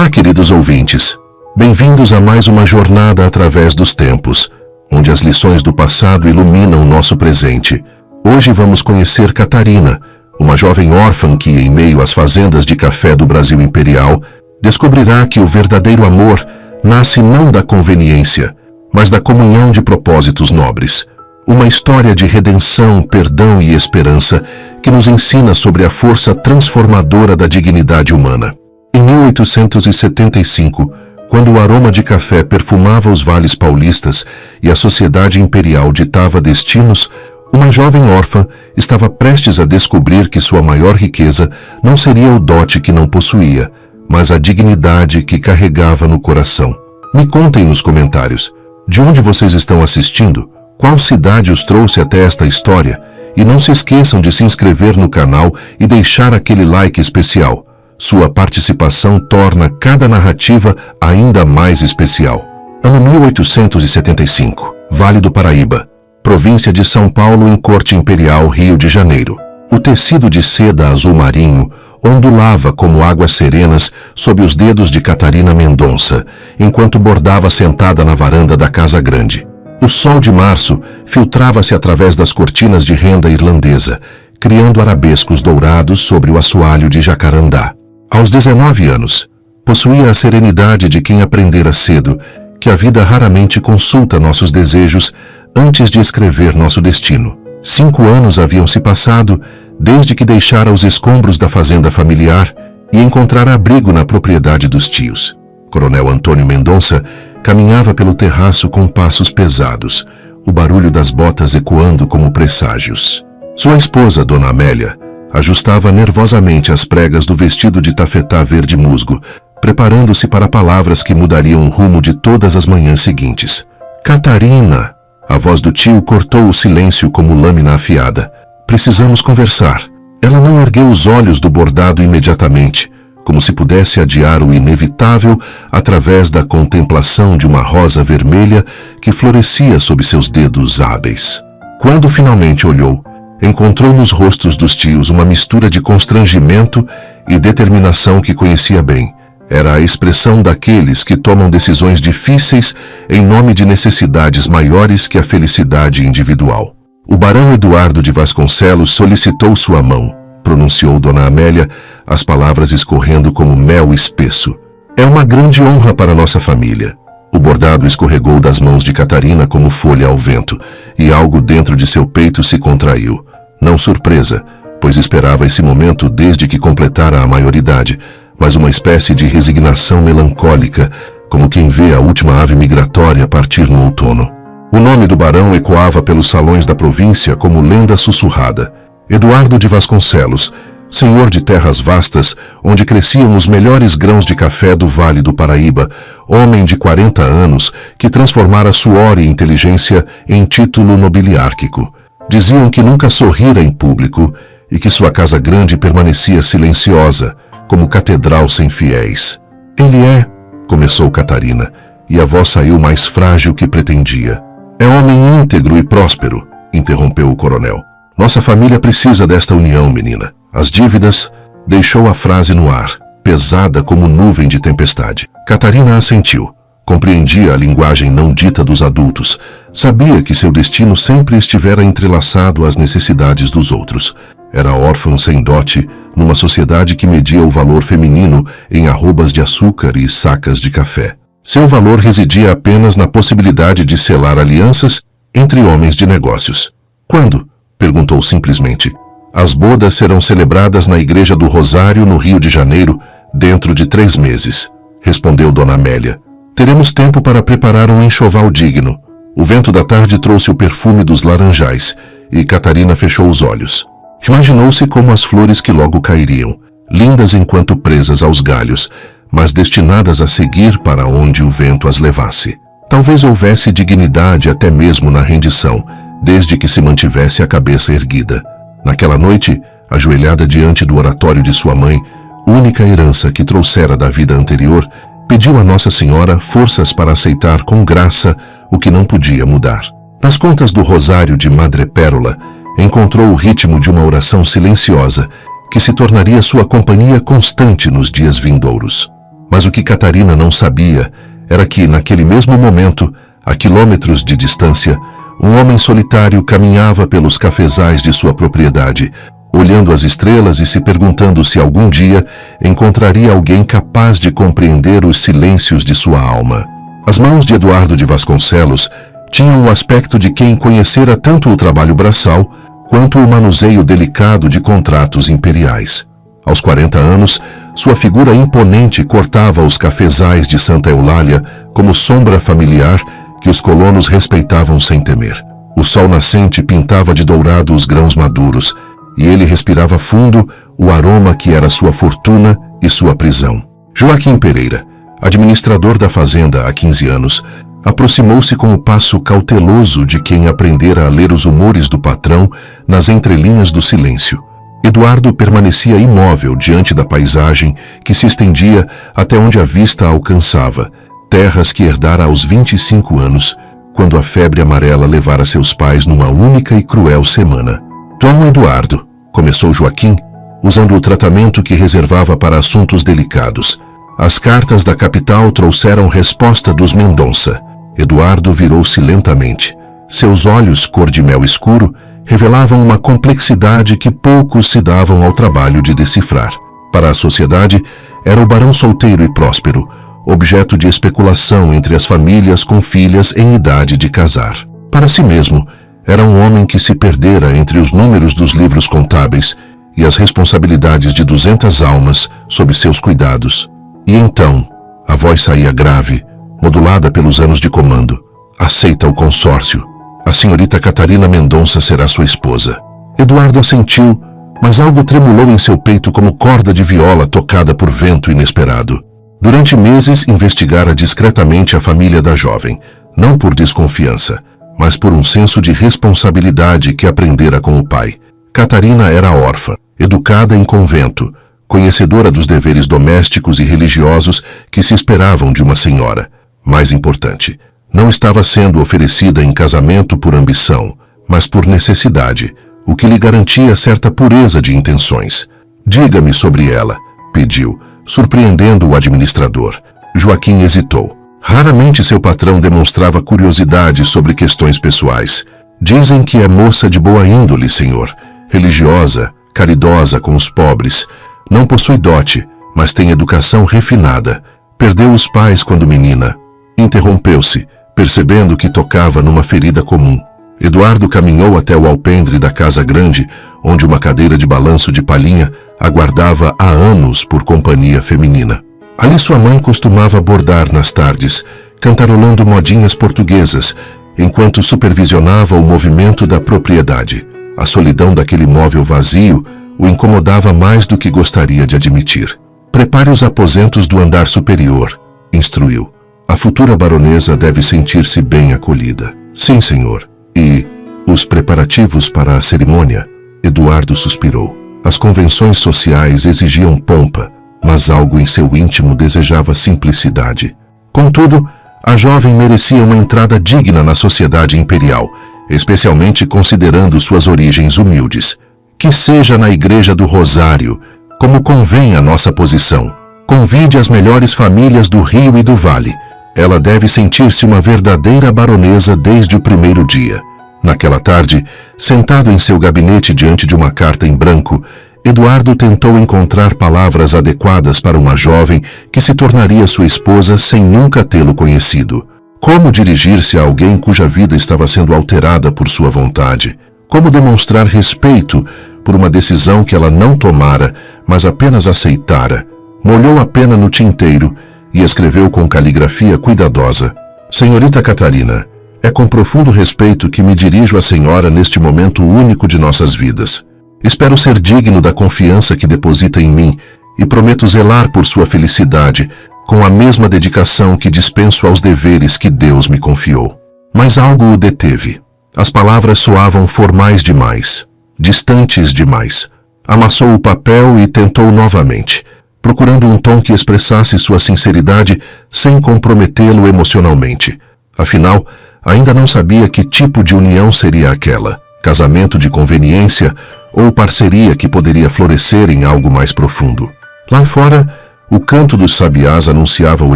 Olá, queridos ouvintes. Bem-vindos a mais uma jornada através dos tempos, onde as lições do passado iluminam nosso presente. Hoje vamos conhecer Catarina, uma jovem órfã que, em meio às fazendas de café do Brasil Imperial, descobrirá que o verdadeiro amor nasce não da conveniência, mas da comunhão de propósitos nobres. Uma história de redenção, perdão e esperança que nos ensina sobre a força transformadora da dignidade humana. Em 1875, quando o aroma de café perfumava os vales paulistas e a sociedade imperial ditava destinos, uma jovem órfã estava prestes a descobrir que sua maior riqueza não seria o dote que não possuía, mas a dignidade que carregava no coração. Me contem nos comentários, de onde vocês estão assistindo, qual cidade os trouxe até esta história, e não se esqueçam de se inscrever no canal e deixar aquele like especial. Sua participação torna cada narrativa ainda mais especial. Ano 1875, Vale do Paraíba, província de São Paulo em Corte Imperial, Rio de Janeiro. O tecido de seda azul marinho ondulava como águas serenas sob os dedos de Catarina Mendonça, enquanto bordava sentada na varanda da casa grande. O sol de março filtrava-se através das cortinas de renda irlandesa, criando arabescos dourados sobre o assoalho de jacarandá. Aos 19 anos, possuía a serenidade de quem aprendera cedo que a vida raramente consulta nossos desejos antes de escrever nosso destino. 5 anos haviam se passado desde que deixara os escombros da fazenda familiar e encontrara abrigo na propriedade dos tios. Coronel Antônio Mendonça caminhava pelo terraço com passos pesados, o barulho das botas ecoando como presságios. Sua esposa, Dona Amélia, ajustava nervosamente as pregas do vestido de tafetá verde musgo, preparando-se para palavras que mudariam o rumo de todas as manhãs seguintes. Catarina! A voz do tio cortou o silêncio como lâmina afiada. Precisamos conversar. Ela não ergueu os olhos do bordado imediatamente, como se pudesse adiar o inevitável através da contemplação de uma rosa vermelha que florescia sob seus dedos hábeis. Quando finalmente olhou, encontrou nos rostos dos tios uma mistura de constrangimento e determinação que conhecia bem. Era a expressão daqueles que tomam decisões difíceis em nome de necessidades maiores que a felicidade individual. O barão Eduardo de Vasconcelos solicitou sua mão, pronunciou Dona Amélia, as palavras escorrendo como mel espesso. É uma grande honra para nossa família. O bordado escorregou das mãos de Catarina como folha ao vento, e algo dentro de seu peito se contraiu. Não surpresa, pois esperava esse momento desde que completara a maioridade, mas uma espécie de resignação melancólica, como quem vê a última ave migratória partir no outono. O nome do barão ecoava pelos salões da província como lenda sussurrada. Eduardo de Vasconcelos, senhor de terras vastas, onde cresciam os melhores grãos de café do Vale do Paraíba, homem de 40 anos que transformara suor e inteligência em título nobiliárquico. Diziam que nunca sorrira em público e que sua casa grande permanecia silenciosa, como catedral sem fiéis. Ele é, começou Catarina, e a voz saiu mais frágil que pretendia. É homem íntegro e próspero, interrompeu o coronel. Nossa família precisa desta união, menina. As dívidas... Deixou a frase no ar, pesada como nuvem de tempestade. Catarina assentiu. Compreendia a linguagem não dita dos adultos. Sabia que seu destino sempre estivera entrelaçado às necessidades dos outros. Era órfã sem dote, numa sociedade que media o valor feminino em arrobas de açúcar e sacas de café. Seu valor residia apenas na possibilidade de selar alianças entre homens de negócios. Quando? Perguntou simplesmente. As bodas serão celebradas na Igreja do Rosário, no Rio de Janeiro, dentro de 3 meses, respondeu Dona Amélia. Teremos tempo para preparar um enxoval digno. O vento da tarde trouxe o perfume dos laranjais, e Catarina fechou os olhos. Imaginou-se como as flores que logo cairiam, lindas enquanto presas aos galhos, mas destinadas a seguir para onde o vento as levasse. Talvez houvesse dignidade até mesmo na rendição, desde que se mantivesse a cabeça erguida. Naquela noite, ajoelhada diante do oratório de sua mãe, única herança que trouxera da vida anterior, pediu a Nossa Senhora forças para aceitar com graça o que não podia mudar. Nas contas do Rosário de Madrepérola, encontrou o ritmo de uma oração silenciosa que se tornaria sua companhia constante nos dias vindouros. Mas o que Catarina não sabia era que, naquele mesmo momento, a quilômetros de distância, um homem solitário caminhava pelos cafezais de sua propriedade, olhando as estrelas e se perguntando se algum dia encontraria alguém capaz de compreender os silêncios de sua alma. As mãos de Eduardo de Vasconcelos tinham o aspecto de quem conhecera tanto o trabalho braçal quanto o manuseio delicado de contratos imperiais. Aos 40 anos, sua figura imponente cortava os cafezais de Santa Eulália como sombra familiar que os colonos respeitavam sem temer. O sol nascente pintava de dourado os grãos maduros, e ele respirava fundo o aroma que era sua fortuna e sua prisão. Joaquim Pereira, administrador da fazenda há 15 anos, aproximou-se com o passo cauteloso de quem aprendera a ler os humores do patrão nas entrelinhas do silêncio. Eduardo permanecia imóvel diante da paisagem que se estendia até onde a vista alcançava, terras que herdara aos 25 anos, quando a febre amarela levara seus pais numa única e cruel semana. Dom Eduardo, começou Joaquim, usando o tratamento que reservava para assuntos delicados. As cartas da capital trouxeram resposta dos Mendonça. Eduardo virou-se lentamente. Seus olhos, cor de mel escuro, revelavam uma complexidade que poucos se davam ao trabalho de decifrar. Para a sociedade, era o barão solteiro e próspero, objeto de especulação entre as famílias com filhas em idade de casar. Para si mesmo, era um homem que se perdera entre os números dos livros contábeis e as responsabilidades de 200 almas sob seus cuidados. E então, a voz saía grave, modulada pelos anos de comando. Aceita o consórcio. A senhorita Catarina Mendonça será sua esposa. Eduardo assentiu, mas algo tremulou em seu peito como corda de viola tocada por vento inesperado. Durante meses investigara discretamente a família da jovem, não por desconfiança, mas por um senso de responsabilidade que aprendera com o pai. Catarina era órfã, educada em convento, conhecedora dos deveres domésticos e religiosos que se esperavam de uma senhora. Mais importante, não estava sendo oferecida em casamento por ambição, mas por necessidade, o que lhe garantia certa pureza de intenções. Diga-me sobre ela, pediu, surpreendendo o administrador. Joaquim hesitou. Raramente seu patrão demonstrava curiosidade sobre questões pessoais. Dizem que é moça de boa índole, senhor. Religiosa, caridosa com os pobres. Não possui dote, mas tem educação refinada. Perdeu os pais quando menina. Interrompeu-se, percebendo que tocava numa ferida comum. Eduardo caminhou até o alpendre da casa grande, onde uma cadeira de balanço de palhinha aguardava há anos por companhia feminina. Ali sua mãe costumava bordar nas tardes, cantarolando modinhas portuguesas, enquanto supervisionava o movimento da propriedade. A solidão daquele móvel vazio o incomodava mais do que gostaria de admitir. Prepare os aposentos do andar superior, instruiu. A futura baronesa deve sentir-se bem acolhida. Sim, senhor. E os preparativos para a cerimônia? Eduardo suspirou. As convenções sociais exigiam pompa, mas algo em seu íntimo desejava simplicidade. Contudo, a jovem merecia uma entrada digna na sociedade imperial, especialmente considerando suas origens humildes. Que seja na Igreja do Rosário, como convém à nossa posição. Convide as melhores famílias do Rio e do Vale. Ela deve sentir-se uma verdadeira baronesa desde o primeiro dia. Naquela tarde, sentado em seu gabinete diante de uma carta em branco, Eduardo tentou encontrar palavras adequadas para uma jovem que se tornaria sua esposa sem nunca tê-lo conhecido. Como dirigir-se a alguém cuja vida estava sendo alterada por sua vontade? Como demonstrar respeito por uma decisão que ela não tomara, mas apenas aceitara? Molhou a pena no tinteiro e escreveu com caligrafia cuidadosa. Senhorita Catarina, é com profundo respeito que me dirijo à senhora neste momento único de nossas vidas. Espero ser digno da confiança que deposita em mim e prometo zelar por sua felicidade com a mesma dedicação que dispenso aos deveres que Deus me confiou. Mas algo o deteve. As palavras soavam formais demais, distantes demais. Amassou o papel e tentou novamente, procurando um tom que expressasse sua sinceridade sem comprometê-lo emocionalmente. Afinal, ainda não sabia que tipo de união seria aquela, casamento de conveniência ou parceria que poderia florescer em algo mais profundo. Lá fora, O canto dos sabiás anunciava o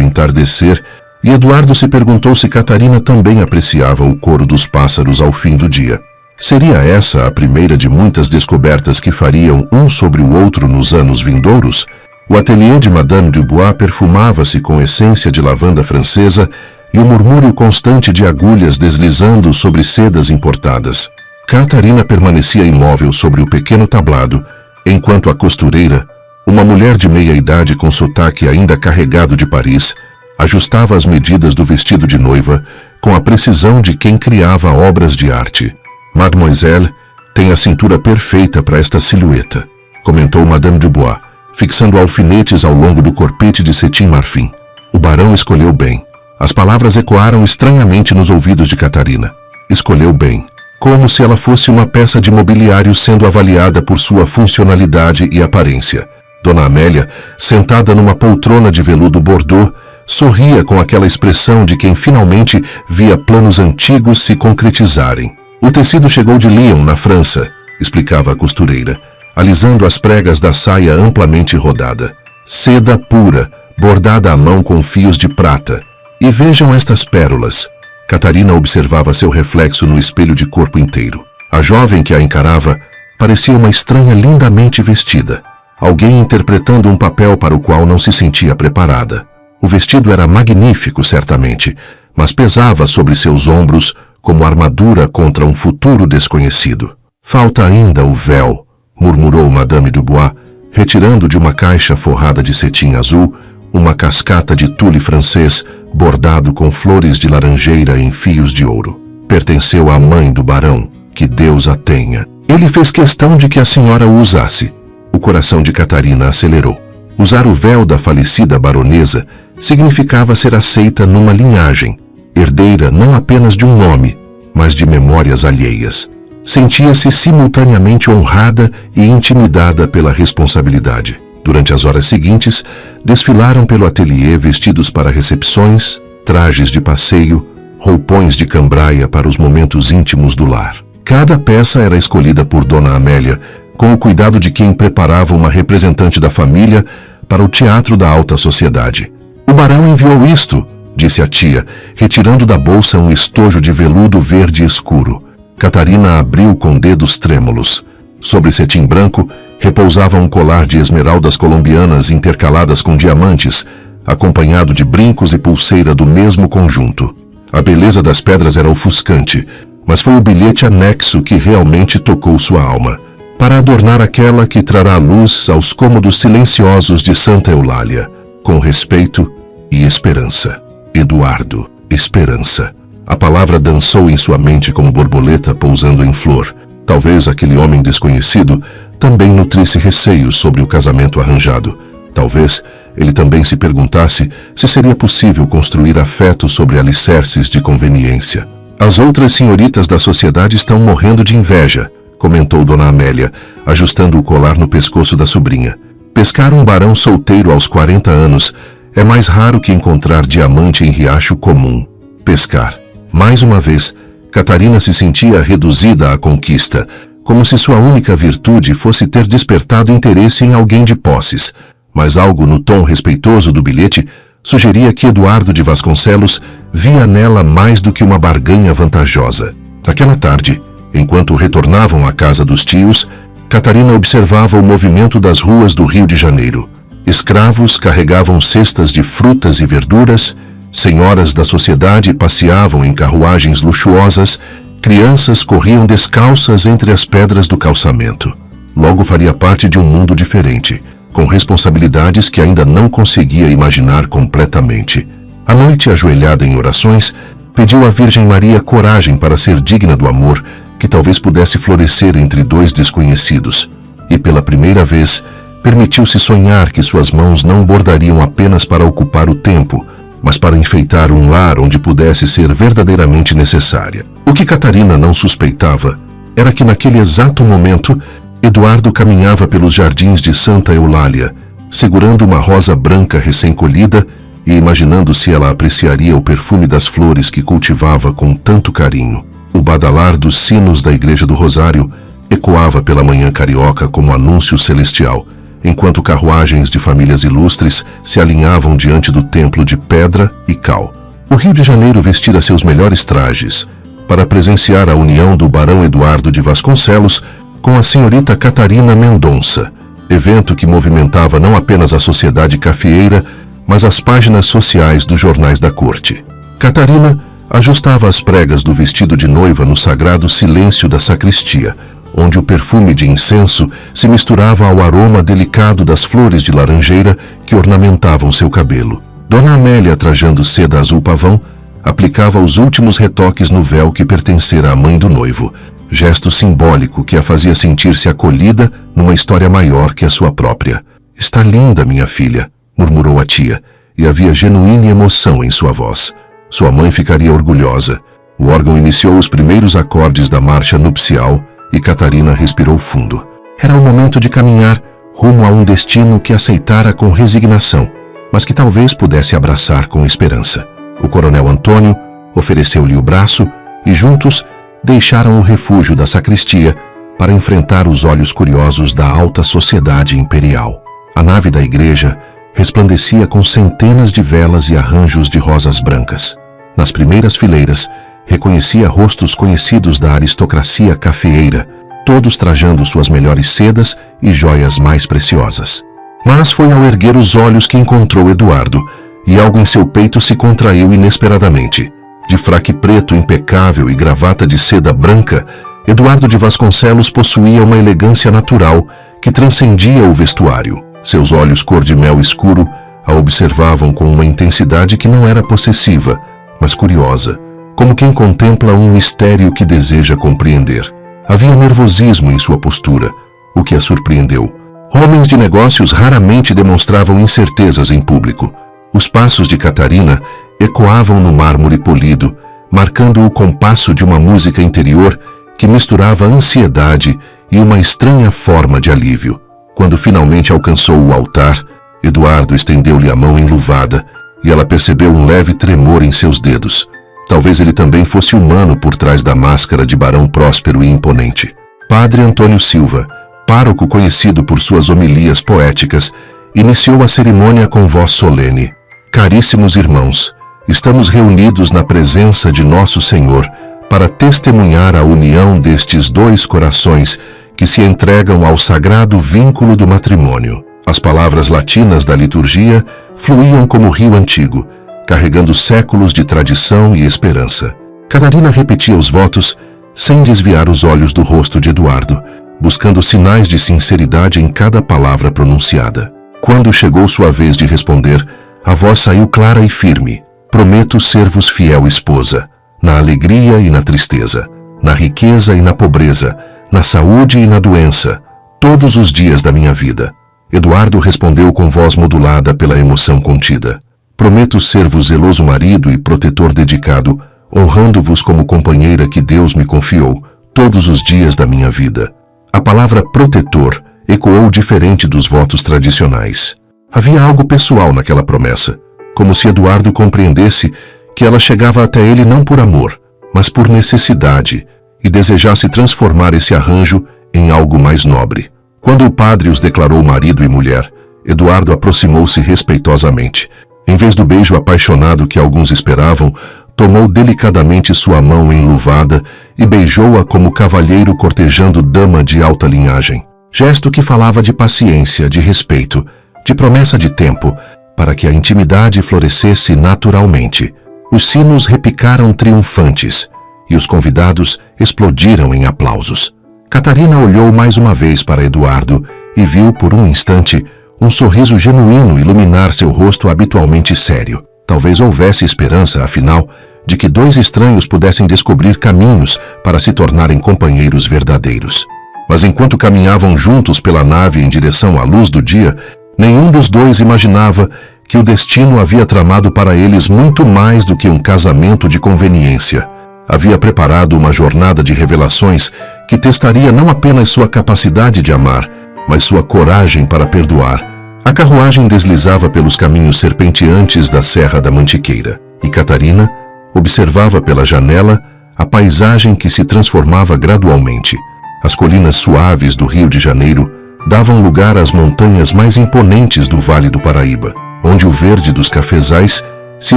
entardecer e Eduardo se perguntou se Catarina também apreciava o coro dos pássaros ao fim do dia. Seria essa a primeira de muitas descobertas que fariam um sobre o outro nos anos vindouros? O ateliê de Madame Dubois perfumava-se com essência de lavanda francesa e o murmúrio constante de agulhas deslizando sobre sedas importadas. Catarina permanecia imóvel sobre o pequeno tablado, enquanto a costureira, uma mulher de meia-idade com sotaque ainda carregado de Paris, ajustava as medidas do vestido de noiva com a precisão de quem criava obras de arte. Mademoiselle tem a cintura perfeita para esta silhueta, comentou Madame Dubois, fixando alfinetes ao longo do corpete de cetim marfim. O barão escolheu bem. As palavras ecoaram estranhamente nos ouvidos de Catarina. Escolheu bem, como se ela fosse uma peça de mobiliário sendo avaliada por sua funcionalidade e aparência. Dona Amélia, sentada numa poltrona de veludo bordô, sorria com aquela expressão de quem finalmente via planos antigos se concretizarem. O tecido chegou de Lyon, na França, explicava a costureira, alisando as pregas da saia amplamente rodada. Seda pura, bordada à mão com fios de prata. E vejam estas pérolas. Catarina observava seu reflexo no espelho de corpo inteiro. A jovem que a encarava parecia uma estranha lindamente vestida. Alguém interpretando um papel para o qual não se sentia preparada. O vestido era magnífico, certamente, mas pesava sobre seus ombros como armadura contra um futuro desconhecido. Falta ainda o véu, murmurou Madame Dubois, retirando de uma caixa forrada de cetim azul uma cascata de tule francês bordado com flores de laranjeira em fios de ouro. Pertenceu à mãe do barão, que Deus a tenha. Ele fez questão de que a senhora o usasse. O coração de Catarina acelerou. Usar o véu da falecida baronesa significava ser aceita numa linhagem, herdeira não apenas de um nome, mas de memórias alheias. Sentia-se simultaneamente honrada e intimidada pela responsabilidade. Durante as horas seguintes, desfilaram pelo ateliê vestidos para recepções, trajes de passeio, roupões de cambraia para os momentos íntimos do lar. Cada peça era escolhida por Dona Amélia, com o cuidado de quem preparava uma representante da família para o teatro da alta sociedade. O barão enviou isto, disse a tia, retirando da bolsa um estojo de veludo verde escuro. Catarina abriu com dedos trêmulos. Sobre cetim branco, repousava um colar de esmeraldas colombianas intercaladas com diamantes, acompanhado de brincos e pulseira do mesmo conjunto. A beleza das pedras era ofuscante, mas foi o bilhete anexo que realmente tocou sua alma. Para adornar aquela que trará luz aos cômodos silenciosos de Santa Eulália, com respeito e esperança. Eduardo, esperança. A palavra dançou em sua mente como borboleta pousando em flor. Talvez aquele homem desconhecido também nutrisse receios sobre o casamento arranjado. Talvez ele também se perguntasse se seria possível construir afeto sobre alicerces de conveniência. As outras senhoritas da sociedade estão morrendo de inveja, comentou Dona Amélia, ajustando o colar no pescoço da sobrinha. Pescar um barão solteiro aos 40 anos é mais raro que encontrar diamante em riacho comum. Pescar. Mais uma vez, Catarina se sentia reduzida à conquista, como se sua única virtude fosse ter despertado interesse em alguém de posses. Mas algo no tom respeitoso do bilhete sugeria que Eduardo de Vasconcelos via nela mais do que uma barganha vantajosa. Naquela tarde, enquanto retornavam à casa dos tios, Catarina observava o movimento das ruas do Rio de Janeiro. Escravos carregavam cestas de frutas e verduras, senhoras da sociedade passeavam em carruagens luxuosas, crianças corriam descalças entre as pedras do calçamento. Logo faria parte de um mundo diferente, com responsabilidades que ainda não conseguia imaginar completamente. À noite, ajoelhada em orações, pediu à Virgem Maria coragem para ser digna do amor que talvez pudesse florescer entre dois desconhecidos. E pela primeira vez, permitiu-se sonhar que suas mãos não bordariam apenas para ocupar o tempo, mas para enfeitar um lar onde pudesse ser verdadeiramente necessária. O que Catarina não suspeitava era que naquele exato momento, Eduardo caminhava pelos jardins de Santa Eulália, segurando uma rosa branca recém-colhida e imaginando se ela apreciaria o perfume das flores que cultivava com tanto carinho. O badalar dos sinos da Igreja do Rosário ecoava pela manhã carioca como anúncio celestial, enquanto carruagens de famílias ilustres se alinhavam diante do templo de pedra e cal. O Rio de Janeiro vestira seus melhores trajes para presenciar a união do barão Eduardo de Vasconcelos com a senhorita Catarina Mendonça, evento que movimentava não apenas a sociedade cafeeira, mas as páginas sociais dos jornais da corte. Catarina ajustava as pregas do vestido de noiva no sagrado silêncio da sacristia, onde o perfume de incenso se misturava ao aroma delicado das flores de laranjeira que ornamentavam seu cabelo. Dona Amélia, trajando seda azul pavão, aplicava os últimos retoques no véu que pertencera à mãe do noivo, gesto simbólico que a fazia sentir-se acolhida numa história maior que a sua própria. "Está linda, minha filha", murmurou a tia, e havia genuína emoção em sua voz. Sua mãe ficaria orgulhosa. O órgão iniciou os primeiros acordes da marcha nupcial e Catarina respirou fundo. Era o momento de caminhar rumo a um destino que aceitara com resignação, mas que talvez pudesse abraçar com esperança. O coronel Antônio ofereceu-lhe o braço e juntos deixaram o refúgio da sacristia para enfrentar os olhos curiosos da alta sociedade imperial. A nave da igreja resplandecia com centenas de velas e arranjos de rosas brancas. Nas primeiras fileiras, reconhecia rostos conhecidos da aristocracia cafeeira, todos trajando suas melhores sedas e joias mais preciosas. Mas foi ao erguer os olhos que encontrou Eduardo, e algo em seu peito se contraiu inesperadamente. De fraque preto impecável e gravata de seda branca, Eduardo de Vasconcelos possuía uma elegância natural que transcendia o vestuário. Seus olhos cor-de-mel escuro a observavam com uma intensidade que não era possessiva, mas curiosa, como quem contempla um mistério que deseja compreender. Havia nervosismo em sua postura, o que a surpreendeu. Homens de negócios raramente demonstravam incertezas em público. Os passos de Catarina ecoavam no mármore polido, marcando o compasso de uma música interior que misturava ansiedade e uma estranha forma de alívio. Quando finalmente alcançou o altar, Eduardo estendeu-lhe a mão enluvada e ela percebeu um leve tremor em seus dedos. Talvez ele também fosse humano por trás da máscara de barão próspero e imponente. Padre Antônio Silva, pároco conhecido por suas homilias poéticas, iniciou a cerimônia com voz solene. "Caríssimos irmãos, estamos reunidos na presença de Nosso Senhor para testemunhar a união destes dois corações que se entregam ao sagrado vínculo do matrimônio." As palavras latinas da liturgia fluíam como rio antigo, carregando séculos de tradição e esperança. Catarina repetia os votos sem desviar os olhos do rosto de Eduardo, buscando sinais de sinceridade em cada palavra pronunciada. Quando chegou sua vez de responder, a voz saiu clara e firme. "Prometo ser-vos fiel esposa, na alegria e na tristeza, na riqueza e na pobreza, na saúde e na doença, todos os dias da minha vida." Eduardo respondeu com voz modulada pela emoção contida. "Prometo ser-vos zeloso marido e protetor dedicado, honrando-vos como companheira que Deus me confiou, todos os dias da minha vida." A palavra protetor ecoou diferente dos votos tradicionais. Havia algo pessoal naquela promessa, como se Eduardo compreendesse que ela chegava até ele não por amor, mas por necessidade, e desejasse transformar esse arranjo em algo mais nobre. Quando o padre os declarou marido e mulher, Eduardo aproximou-se respeitosamente. Em vez do beijo apaixonado que alguns esperavam, tomou delicadamente sua mão enluvada e beijou-a como cavalheiro cortejando dama de alta linhagem. Gesto que falava de paciência, de respeito, de promessa de tempo, para que a intimidade florescesse naturalmente. Os sinos repicaram triunfantes e os convidados explodiram em aplausos. Catarina olhou mais uma vez para Eduardo e viu por um instante um sorriso genuíno iluminar seu rosto habitualmente sério. Talvez houvesse esperança, afinal, de que dois estranhos pudessem descobrir caminhos para se tornarem companheiros verdadeiros. Mas enquanto caminhavam juntos pela nave em direção à luz do dia, nenhum dos dois imaginava que o destino havia tramado para eles muito mais do que um casamento de conveniência. Havia preparado uma jornada de revelações que testaria não apenas sua capacidade de amar, mas sua coragem para perdoar. A carruagem deslizava pelos caminhos serpenteantes da Serra da Mantiqueira, e Catarina observava pela janela a paisagem que se transformava gradualmente. As colinas suaves do Rio de Janeiro davam lugar às montanhas mais imponentes do Vale do Paraíba, onde o verde dos cafezais se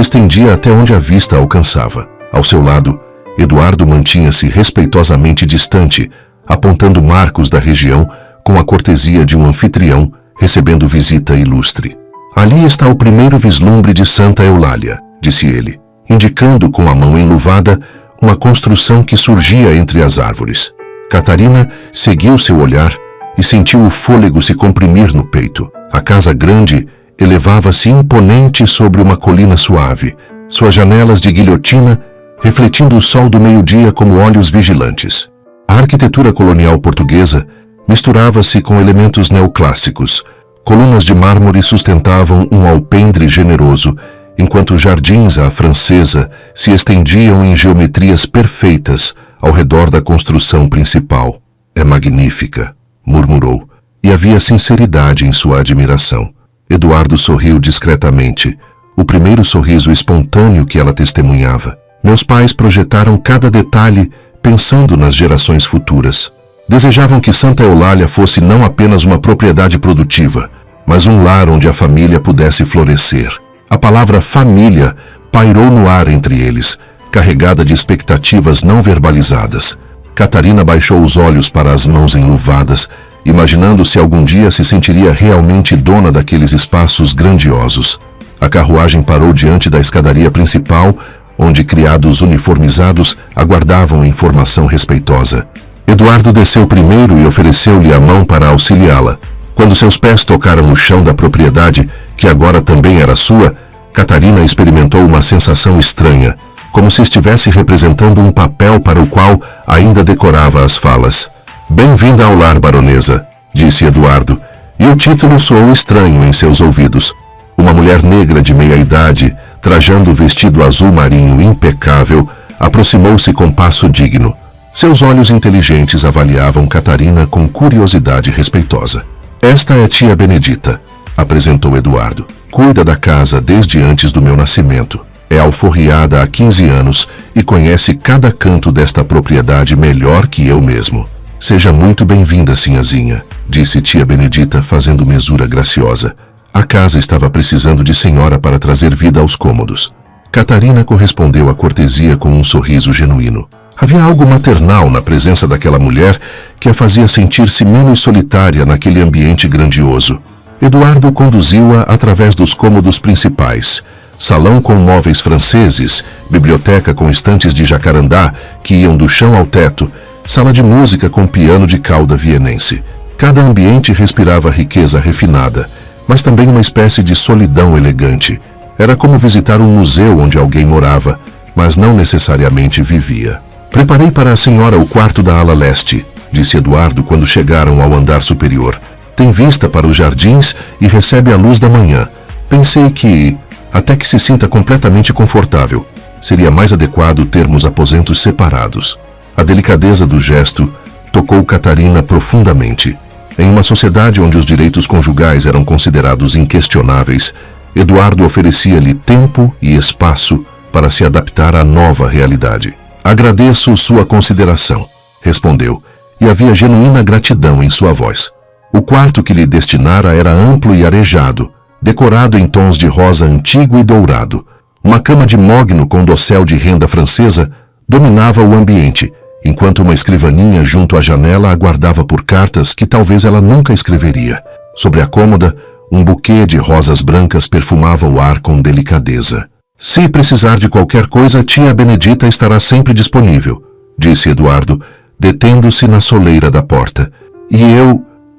estendia até onde a vista alcançava. Ao seu lado, Eduardo mantinha-se respeitosamente distante, apontando marcos da região com a cortesia de um anfitrião recebendo visita ilustre. Ali está o primeiro vislumbre de Santa Eulália, disse ele, indicando com a mão enluvada uma construção que surgia entre as árvores. Catarina seguiu seu olhar e sentiu o fôlego se comprimir no peito. A casa grande elevava-se imponente sobre uma colina suave, suas janelas de guilhotina refletindo o sol do meio-dia como olhos vigilantes. A arquitetura colonial portuguesa misturava-se com elementos neoclássicos. Colunas de mármore sustentavam um alpendre generoso, enquanto jardins à francesa se estendiam em geometrias perfeitas ao redor da construção principal. É magnífica, murmurou, e havia sinceridade em sua admiração. Eduardo sorriu discretamente, o primeiro sorriso espontâneo que ela testemunhava. Meus pais projetaram cada detalhe pensando nas gerações futuras. Desejavam que Santa Eulália fosse não apenas uma propriedade produtiva, mas um lar onde a família pudesse florescer. A palavra família pairou no ar entre eles, carregada de expectativas não verbalizadas. Catarina baixou os olhos para as mãos enluvadas, imaginando se algum dia se sentiria realmente dona daqueles espaços grandiosos. A carruagem parou diante da escadaria principal, onde criados uniformizados aguardavam informação respeitosa. Eduardo desceu primeiro e ofereceu-lhe a mão para auxiliá-la. Quando seus pés tocaram no chão da propriedade, que agora também era sua, Catarina experimentou uma sensação estranha, como se estivesse representando um papel para o qual ainda decorava as falas. "Bem-vinda ao lar, baronesa", disse Eduardo, e o título soou estranho em seus ouvidos. Uma mulher negra de meia-idade, trajando vestido azul marinho impecável, aproximou-se com passo digno. Seus olhos inteligentes avaliavam Catarina com curiosidade respeitosa. "Esta é tia Benedita", apresentou Eduardo. "Cuida da casa desde antes do meu nascimento. É alforriada há 15 anos e conhece cada canto desta propriedade melhor que eu mesmo." "Seja muito bem-vinda, sinhazinha", disse tia Benedita, fazendo mesura graciosa. A casa estava precisando de senhora para trazer vida aos cômodos. Catarina correspondeu à cortesia com um sorriso genuíno. Havia algo maternal na presença daquela mulher que a fazia sentir-se menos solitária naquele ambiente grandioso. Eduardo conduziu-a através dos cômodos principais, salão com móveis franceses, biblioteca com estantes de jacarandá que iam do chão ao teto, sala de música com piano de cauda vienense. Cada ambiente respirava riqueza refinada, mas também uma espécie de solidão elegante. Era como visitar um museu onde alguém morava, mas não necessariamente vivia. "Preparei para a senhora o quarto da ala leste", disse Eduardo quando chegaram ao andar superior. "Tem vista para os jardins e recebe a luz da manhã. Pensei que, até que se sinta completamente confortável, seria mais adequado termos aposentos separados." A delicadeza do gesto tocou Catarina profundamente. Em uma sociedade onde os direitos conjugais eram considerados inquestionáveis, Eduardo oferecia-lhe tempo e espaço para se adaptar à nova realidade. "Agradeço sua consideração", respondeu, e havia genuína gratidão em sua voz. O quarto que lhe destinara era amplo e arejado, decorado em tons de rosa antigo e dourado. Uma cama de mogno com dossel de renda francesa dominava o ambiente, enquanto uma escrivaninha junto à janela aguardava por cartas que talvez ela nunca escreveria. Sobre a cômoda, um buquê de rosas brancas perfumava o ar com delicadeza. "Se precisar de qualquer coisa, tia Benedita estará sempre disponível", disse Eduardo, detendo-se na soleira da porta. "E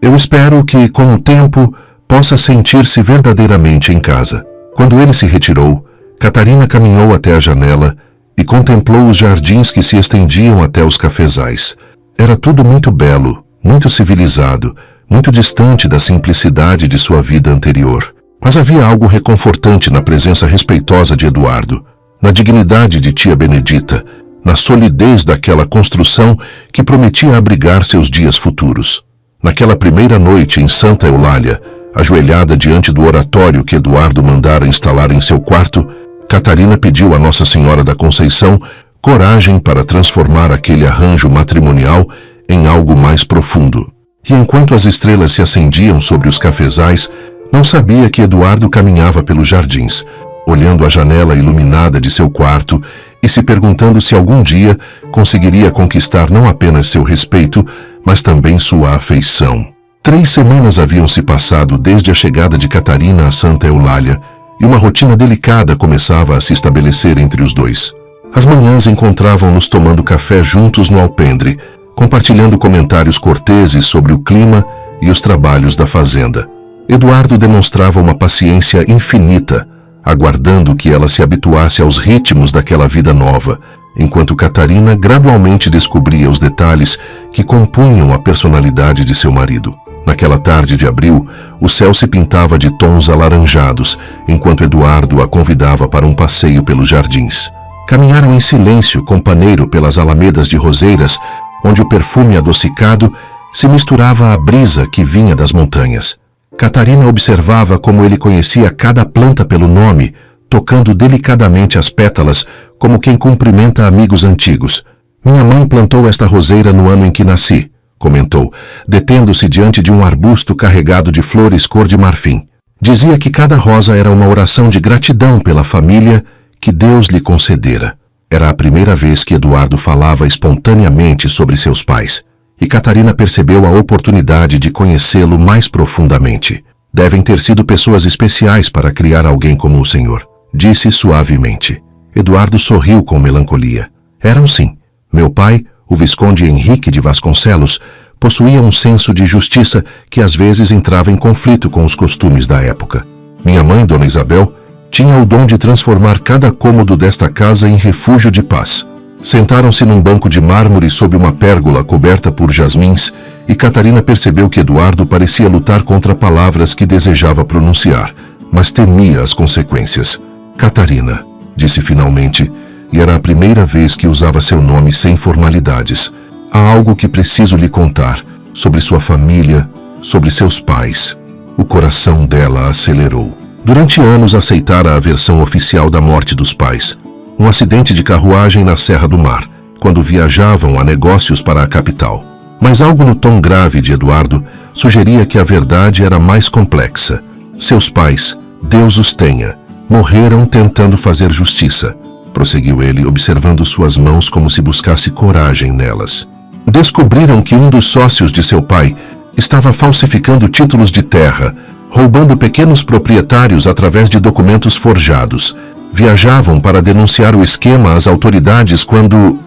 eu espero que, com o tempo, possa sentir-se verdadeiramente em casa." Quando ele se retirou, Catarina caminhou até a janela e contemplou os jardins que se estendiam até os cafezais. Era tudo muito belo, muito civilizado, muito distante da simplicidade de sua vida anterior. Mas havia algo reconfortante na presença respeitosa de Eduardo, na dignidade de tia Benedita, na solidez daquela construção que prometia abrigar seus dias futuros. Naquela primeira noite em Santa Eulália, ajoelhada diante do oratório que Eduardo mandara instalar em seu quarto, Catarina pediu a Nossa Senhora da Conceição coragem para transformar aquele arranjo matrimonial em algo mais profundo. E enquanto as estrelas se acendiam sobre os cafezais, não sabia que Eduardo caminhava pelos jardins, olhando a janela iluminada de seu quarto e se perguntando se algum dia conseguiria conquistar não apenas seu respeito, mas também sua afeição. 3 semanas haviam se passado desde a chegada de Catarina a Santa Eulália, e uma rotina delicada começava a se estabelecer entre os dois. As manhãs encontravam-nos tomando café juntos no alpendre, compartilhando comentários corteses sobre o clima e os trabalhos da fazenda. Eduardo demonstrava uma paciência infinita, aguardando que ela se habituasse aos ritmos daquela vida nova, enquanto Catarina gradualmente descobria os detalhes que compunham a personalidade de seu marido. Naquela tarde de abril, o céu se pintava de tons alaranjados, enquanto Eduardo a convidava para um passeio pelos jardins. Caminharam em silêncio companheiro pelas alamedas de roseiras, onde o perfume adocicado se misturava à brisa que vinha das montanhas. Catarina observava como ele conhecia cada planta pelo nome, tocando delicadamente as pétalas como quem cumprimenta amigos antigos. Minha mãe plantou esta roseira no ano em que nasci, comentou, detendo-se diante de um arbusto carregado de flores cor de marfim. Dizia que cada rosa era uma oração de gratidão pela família que Deus lhe concedera. Era a primeira vez que Eduardo falava espontaneamente sobre seus pais, e Catarina percebeu a oportunidade de conhecê-lo mais profundamente. Devem ter sido pessoas especiais para criar alguém como o senhor, disse suavemente. Eduardo sorriu com melancolia. Eram sim. Meu pai, o Visconde Henrique de Vasconcelos, possuía um senso de justiça que às vezes entrava em conflito com os costumes da época. Minha mãe, Dona Isabel, tinha o dom de transformar cada cômodo desta casa em refúgio de paz. Sentaram-se num banco de mármore sob uma pérgola coberta por jasmins e Catarina percebeu que Eduardo parecia lutar contra palavras que desejava pronunciar, mas temia as consequências. Catarina, disse finalmente, e era a primeira vez que usava seu nome sem formalidades. Há algo que preciso lhe contar sobre sua família, sobre seus pais. O coração dela acelerou. Durante anos aceitara a versão oficial da morte dos pais. Um acidente de carruagem na Serra do Mar, quando viajavam a negócios para a capital. Mas algo no tom grave de Eduardo sugeria que a verdade era mais complexa. Seus pais, Deus os tenha, morreram tentando fazer justiça, prosseguiu ele, observando suas mãos como se buscasse coragem nelas. Descobriram que um dos sócios de seu pai estava falsificando títulos de terra, roubando pequenos proprietários através de documentos forjados. Viajavam para denunciar o esquema às autoridades quando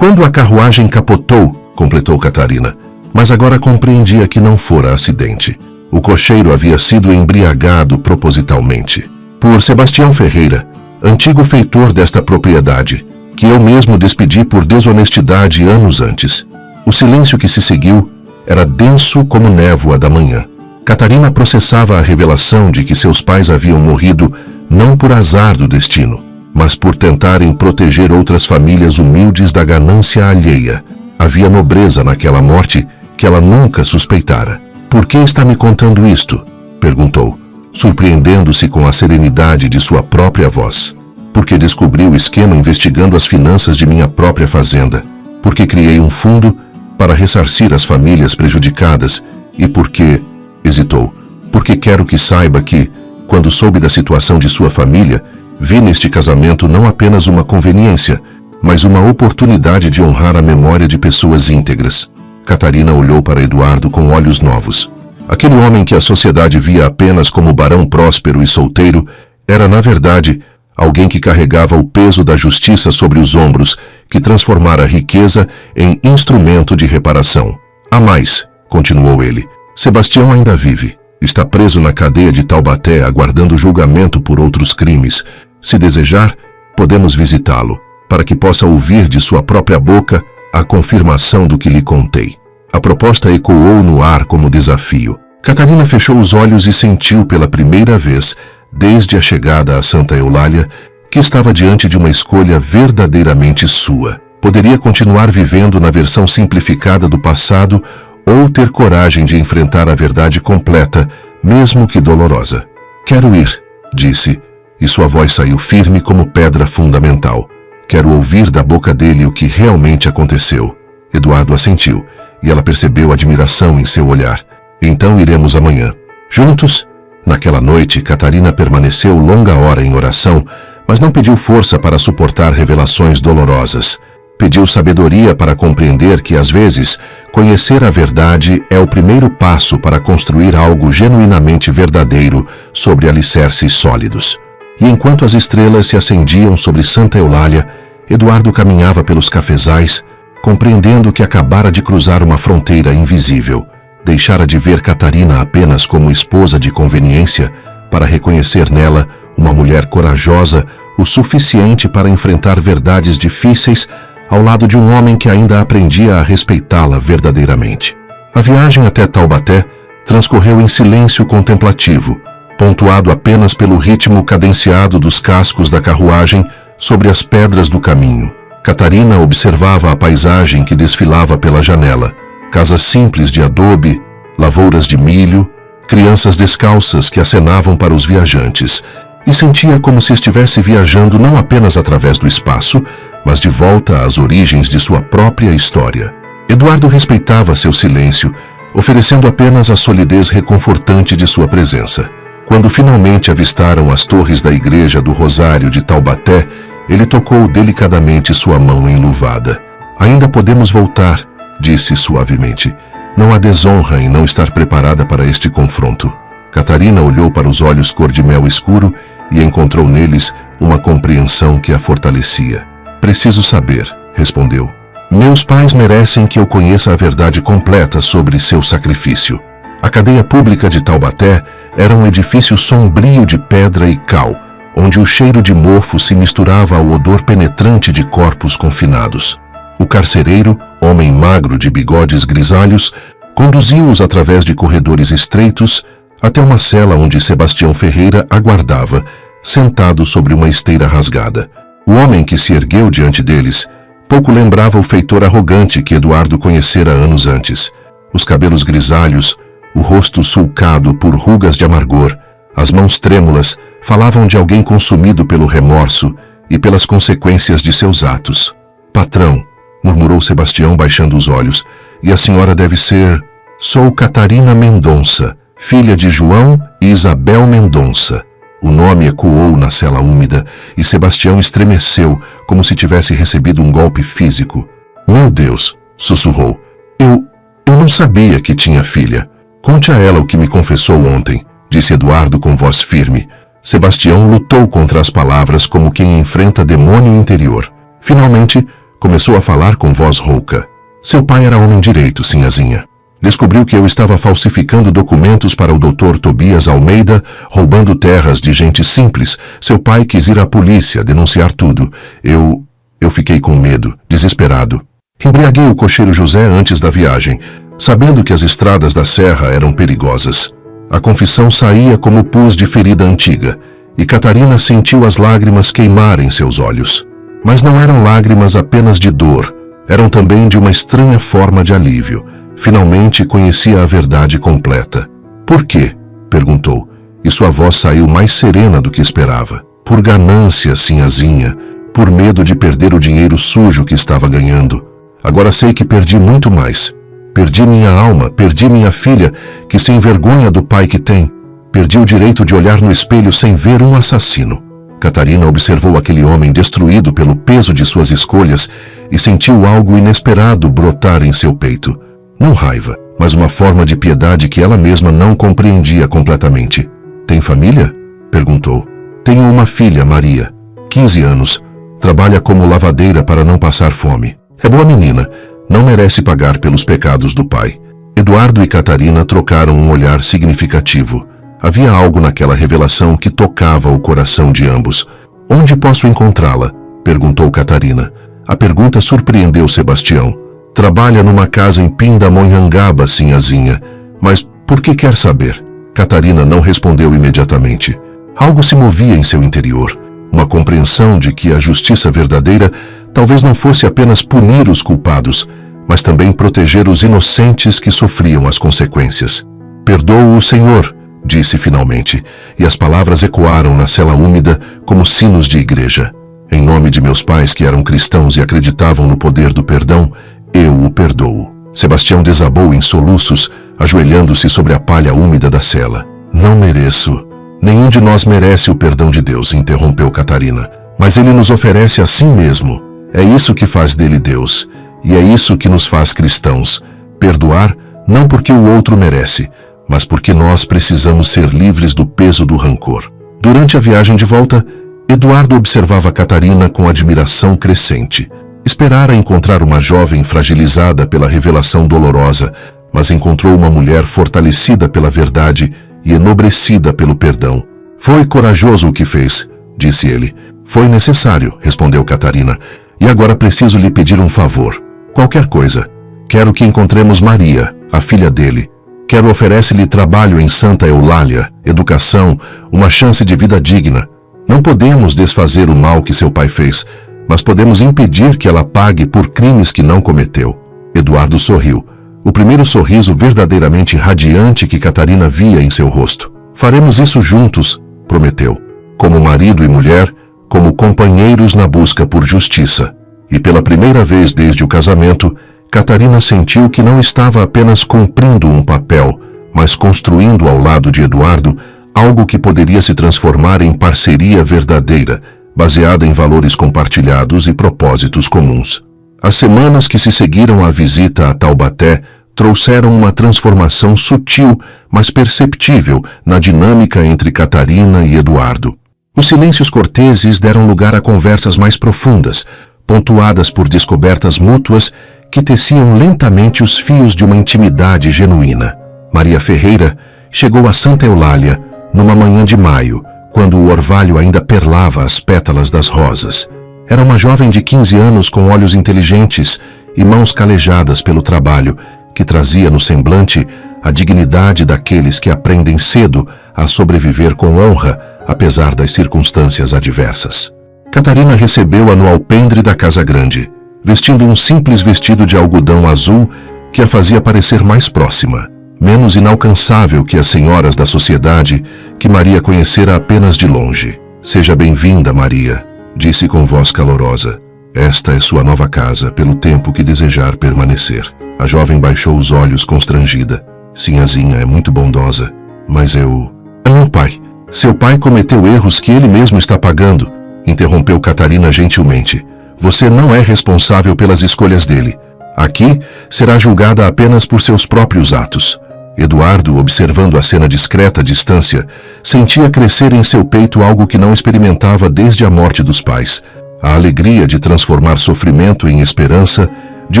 a carruagem capotou, completou Catarina. Mas agora compreendia que não fora acidente. O cocheiro havia sido embriagado propositalmente. Por Sebastião Ferreira, antigo feitor desta propriedade, que eu mesmo despedi por desonestidade anos antes. O silêncio que se seguiu era denso como névoa da manhã. Catarina processava a revelação de que seus pais haviam morrido não por azar do destino, mas por tentarem proteger outras famílias humildes da ganância alheia. Havia nobreza naquela morte que ela nunca suspeitara. Por que está me contando isto? Perguntou, surpreendendo-se com a serenidade de sua própria voz. Porque descobri o esquema investigando as finanças de minha própria fazenda. Porque criei um fundo para ressarcir as famílias prejudicadas e porque... Hesitou. Porque quero que saiba que, quando soube da situação de sua família, vi neste casamento não apenas uma conveniência, mas uma oportunidade de honrar a memória de pessoas íntegras. Catarina olhou para Eduardo com olhos novos. Aquele homem que a sociedade via apenas como barão próspero e solteiro, era, na verdade, alguém que carregava o peso da justiça sobre os ombros, que transformara a riqueza em instrumento de reparação. Há mais, continuou ele. Sebastião ainda vive. Está preso na cadeia de Taubaté aguardando julgamento por outros crimes. Se desejar, podemos visitá-lo, para que possa ouvir de sua própria boca a confirmação do que lhe contei. A proposta ecoou no ar como desafio. Catarina fechou os olhos e sentiu pela primeira vez, desde a chegada a Santa Eulália, que estava diante de uma escolha verdadeiramente sua. Poderia continuar vivendo na versão simplificada do passado ou ter coragem de enfrentar a verdade completa, mesmo que dolorosa. Quero ir, disse, e sua voz saiu firme como pedra fundamental. Quero ouvir da boca dele o que realmente aconteceu. Eduardo assentiu, e ela percebeu admiração em seu olhar. Então iremos amanhã. Juntos? Naquela noite, Catarina permaneceu longa hora em oração, mas não pediu força para suportar revelações dolorosas. Pediu sabedoria para compreender que, às vezes, conhecer a verdade é o primeiro passo para construir algo genuinamente verdadeiro sobre alicerces sólidos. E enquanto as estrelas se acendiam sobre Santa Eulália, Eduardo caminhava pelos cafezais, compreendendo que acabara de cruzar uma fronteira invisível. Deixara de ver Catarina apenas como esposa de conveniência para reconhecer nela uma mulher corajosa o suficiente para enfrentar verdades difíceis ao lado de um homem que ainda aprendia a respeitá-la verdadeiramente. A viagem até Taubaté transcorreu em silêncio contemplativo, pontuado apenas pelo ritmo cadenciado dos cascos da carruagem sobre as pedras do caminho. Catarina observava a paisagem que desfilava pela janela. Casas simples de adobe, lavouras de milho, crianças descalças que acenavam para os viajantes, e sentia como se estivesse viajando não apenas através do espaço, mas de volta às origens de sua própria história. Eduardo respeitava seu silêncio, oferecendo apenas a solidez reconfortante de sua presença. Quando finalmente avistaram as torres da igreja do Rosário de Taubaté, ele tocou delicadamente sua mão enluvada. Ainda podemos voltar, disse suavemente. Não há desonra em não estar preparada para este confronto. Catarina olhou para os olhos cor de mel escuro e encontrou neles uma compreensão que a fortalecia. Preciso saber, respondeu. Meus pais merecem que eu conheça a verdade completa sobre seu sacrifício. A cadeia pública de Taubaté era um edifício sombrio de pedra e cal, onde o cheiro de mofo se misturava ao odor penetrante de corpos confinados. O carcereiro, homem magro de bigodes grisalhos, conduziu-os através de corredores estreitos até uma cela onde Sebastião Ferreira aguardava, sentado sobre uma esteira rasgada. O homem que se ergueu diante deles pouco lembrava o feitor arrogante que Eduardo conhecera anos antes. Os cabelos grisalhos, o rosto sulcado por rugas de amargor, as mãos trêmulas falavam de alguém consumido pelo remorso e pelas consequências de seus atos. Patrão, murmurou Sebastião baixando os olhos, e a senhora deve ser... Sou Catarina Mendonça, filha de João e Isabel Mendonça. O nome ecoou na cela úmida e Sebastião estremeceu como se tivesse recebido um golpe físico. Meu Deus, sussurrou. Eu não sabia que tinha filha. Conte a ela o que me confessou ontem, disse Eduardo com voz firme. Sebastião lutou contra as palavras como quem enfrenta demônio interior. Finalmente, começou a falar com voz rouca. Seu pai era homem direito, sinhazinha. Descobriu que eu estava falsificando documentos para o Dr. Tobias Almeida, roubando terras de gente simples. Seu pai quis ir à polícia, denunciar tudo. Eu fiquei com medo, desesperado. Embriaguei o cocheiro José antes da viagem, sabendo que as estradas da serra eram perigosas. A confissão saía como pus de ferida antiga, e Catarina sentiu as lágrimas queimar em seus olhos. Mas não eram lágrimas apenas de dor, eram também de uma estranha forma de alívio. Finalmente conhecia a verdade completa. Por quê? Perguntou, e sua voz saiu mais serena do que esperava. Por ganância, sinhazinha, por medo de perder o dinheiro sujo que estava ganhando. Agora sei que perdi muito mais. Perdi minha alma, perdi minha filha, que se envergonha do pai que tem. Perdi o direito de olhar no espelho sem ver um assassino. Catarina observou aquele homem destruído pelo peso de suas escolhas e sentiu algo inesperado brotar em seu peito. Não raiva, mas uma forma de piedade que ela mesma não compreendia completamente. Tem família? Perguntou. Tenho uma filha, Maria, 15 anos. Trabalha como lavadeira para não passar fome. É boa menina, não merece pagar pelos pecados do pai. Eduardo e Catarina trocaram um olhar significativo. Havia algo naquela revelação que tocava o coração de ambos. Onde posso encontrá-la? Perguntou Catarina. A pergunta surpreendeu Sebastião. Trabalha numa casa em Pindamonhangaba, sinhazinha. Mas por que quer saber? Catarina não respondeu imediatamente. Algo se movia em seu interior. Uma compreensão de que a justiça verdadeira talvez não fosse apenas punir os culpados, mas também proteger os inocentes que sofriam as consequências. Perdoa o Senhor, disse finalmente, e as palavras ecoaram na cela úmida como sinos de igreja. Em nome de meus pais que eram cristãos e acreditavam no poder do perdão, eu o perdoo. Sebastião desabou em soluços, ajoelhando-se sobre a palha úmida da cela. Não mereço. Nenhum de nós merece o perdão de Deus, interrompeu Catarina. Mas ele nos oferece a si mesmo. É isso que faz dele Deus. E é isso que nos faz cristãos. Perdoar não porque o outro merece, mas porque nós precisamos ser livres do peso do rancor. Durante a viagem de volta, Eduardo observava Catarina com admiração crescente. Esperara encontrar uma jovem fragilizada pela revelação dolorosa, mas encontrou uma mulher fortalecida pela verdade e enobrecida pelo perdão. Foi corajoso o que fez, disse ele. Foi necessário, respondeu Catarina. E agora preciso lhe pedir um favor. Qualquer coisa. Quero que encontremos Maria, a filha dele. Quero oferecer-lhe trabalho em Santa Eulália, educação, uma chance de vida digna. Não podemos desfazer o mal que seu pai fez, mas podemos impedir que ela pague por crimes que não cometeu. Eduardo sorriu. O primeiro sorriso verdadeiramente radiante que Catarina via em seu rosto. Faremos isso juntos, prometeu. Como marido e mulher, como companheiros na busca por justiça. E pela primeira vez desde o casamento, Catarina sentiu que não estava apenas cumprindo um papel, mas construindo ao lado de Eduardo algo que poderia se transformar em parceria verdadeira, baseada em valores compartilhados e propósitos comuns. As semanas que se seguiram à visita a Taubaté trouxeram uma transformação sutil, mas perceptível, na dinâmica entre Catarina e Eduardo. Os silêncios corteses deram lugar a conversas mais profundas, pontuadas por descobertas mútuas que teciam lentamente os fios de uma intimidade genuína. Maria Ferreira chegou a Santa Eulália numa manhã de maio, quando o orvalho ainda perlava as pétalas das rosas. Era uma jovem de 15 anos com olhos inteligentes e mãos calejadas pelo trabalho, que trazia no semblante a dignidade daqueles que aprendem cedo a sobreviver com honra, apesar das circunstâncias adversas. Catarina recebeu-a no alpendre da casa grande, vestindo um simples vestido de algodão azul que a fazia parecer mais próxima, menos inalcançável que as senhoras da sociedade que Maria conhecera apenas de longe. Seja bem-vinda, Maria, disse com voz calorosa. Esta é sua nova casa, pelo tempo que desejar permanecer. A jovem baixou os olhos constrangida. Sinhazinha é muito bondosa, mas eu... É meu pai. Seu pai cometeu erros que ele mesmo está pagando, interrompeu Catarina gentilmente. Você não é responsável pelas escolhas dele. Aqui será julgada apenas por seus próprios atos. Eduardo, observando a cena discreta à distância, sentia crescer em seu peito algo que não experimentava desde a morte dos pais. A alegria de transformar sofrimento em esperança, de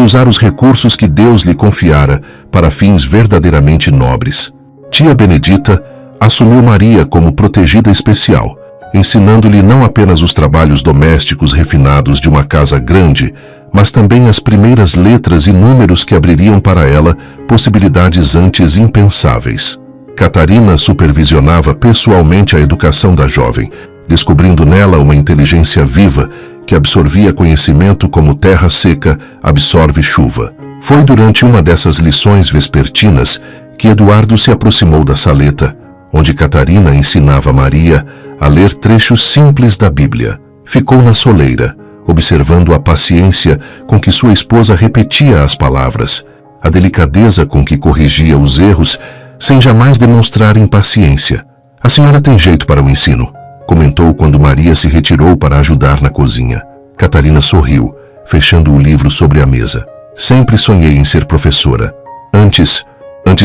usar os recursos que Deus lhe confiara para fins verdadeiramente nobres. Tia Benedita assumiu Maria como protegida especial, ensinando-lhe não apenas os trabalhos domésticos refinados de uma casa grande, mas também as primeiras letras e números que abririam para ela possibilidades antes impensáveis. Catarina supervisionava pessoalmente a educação da jovem, descobrindo nela uma inteligência viva que absorvia conhecimento como terra seca absorve chuva. Foi durante uma dessas lições vespertinas que Eduardo se aproximou da saleta, onde Catarina ensinava Maria a ler trechos simples da Bíblia. Ficou na soleira, observando a paciência com que sua esposa repetia as palavras, a delicadeza com que corrigia os erros, sem jamais demonstrar impaciência. A senhora tem jeito para o ensino, comentou quando Maria se retirou para ajudar na cozinha. Catarina sorriu, fechando o livro sobre a mesa. Sempre sonhei em ser professora. Antes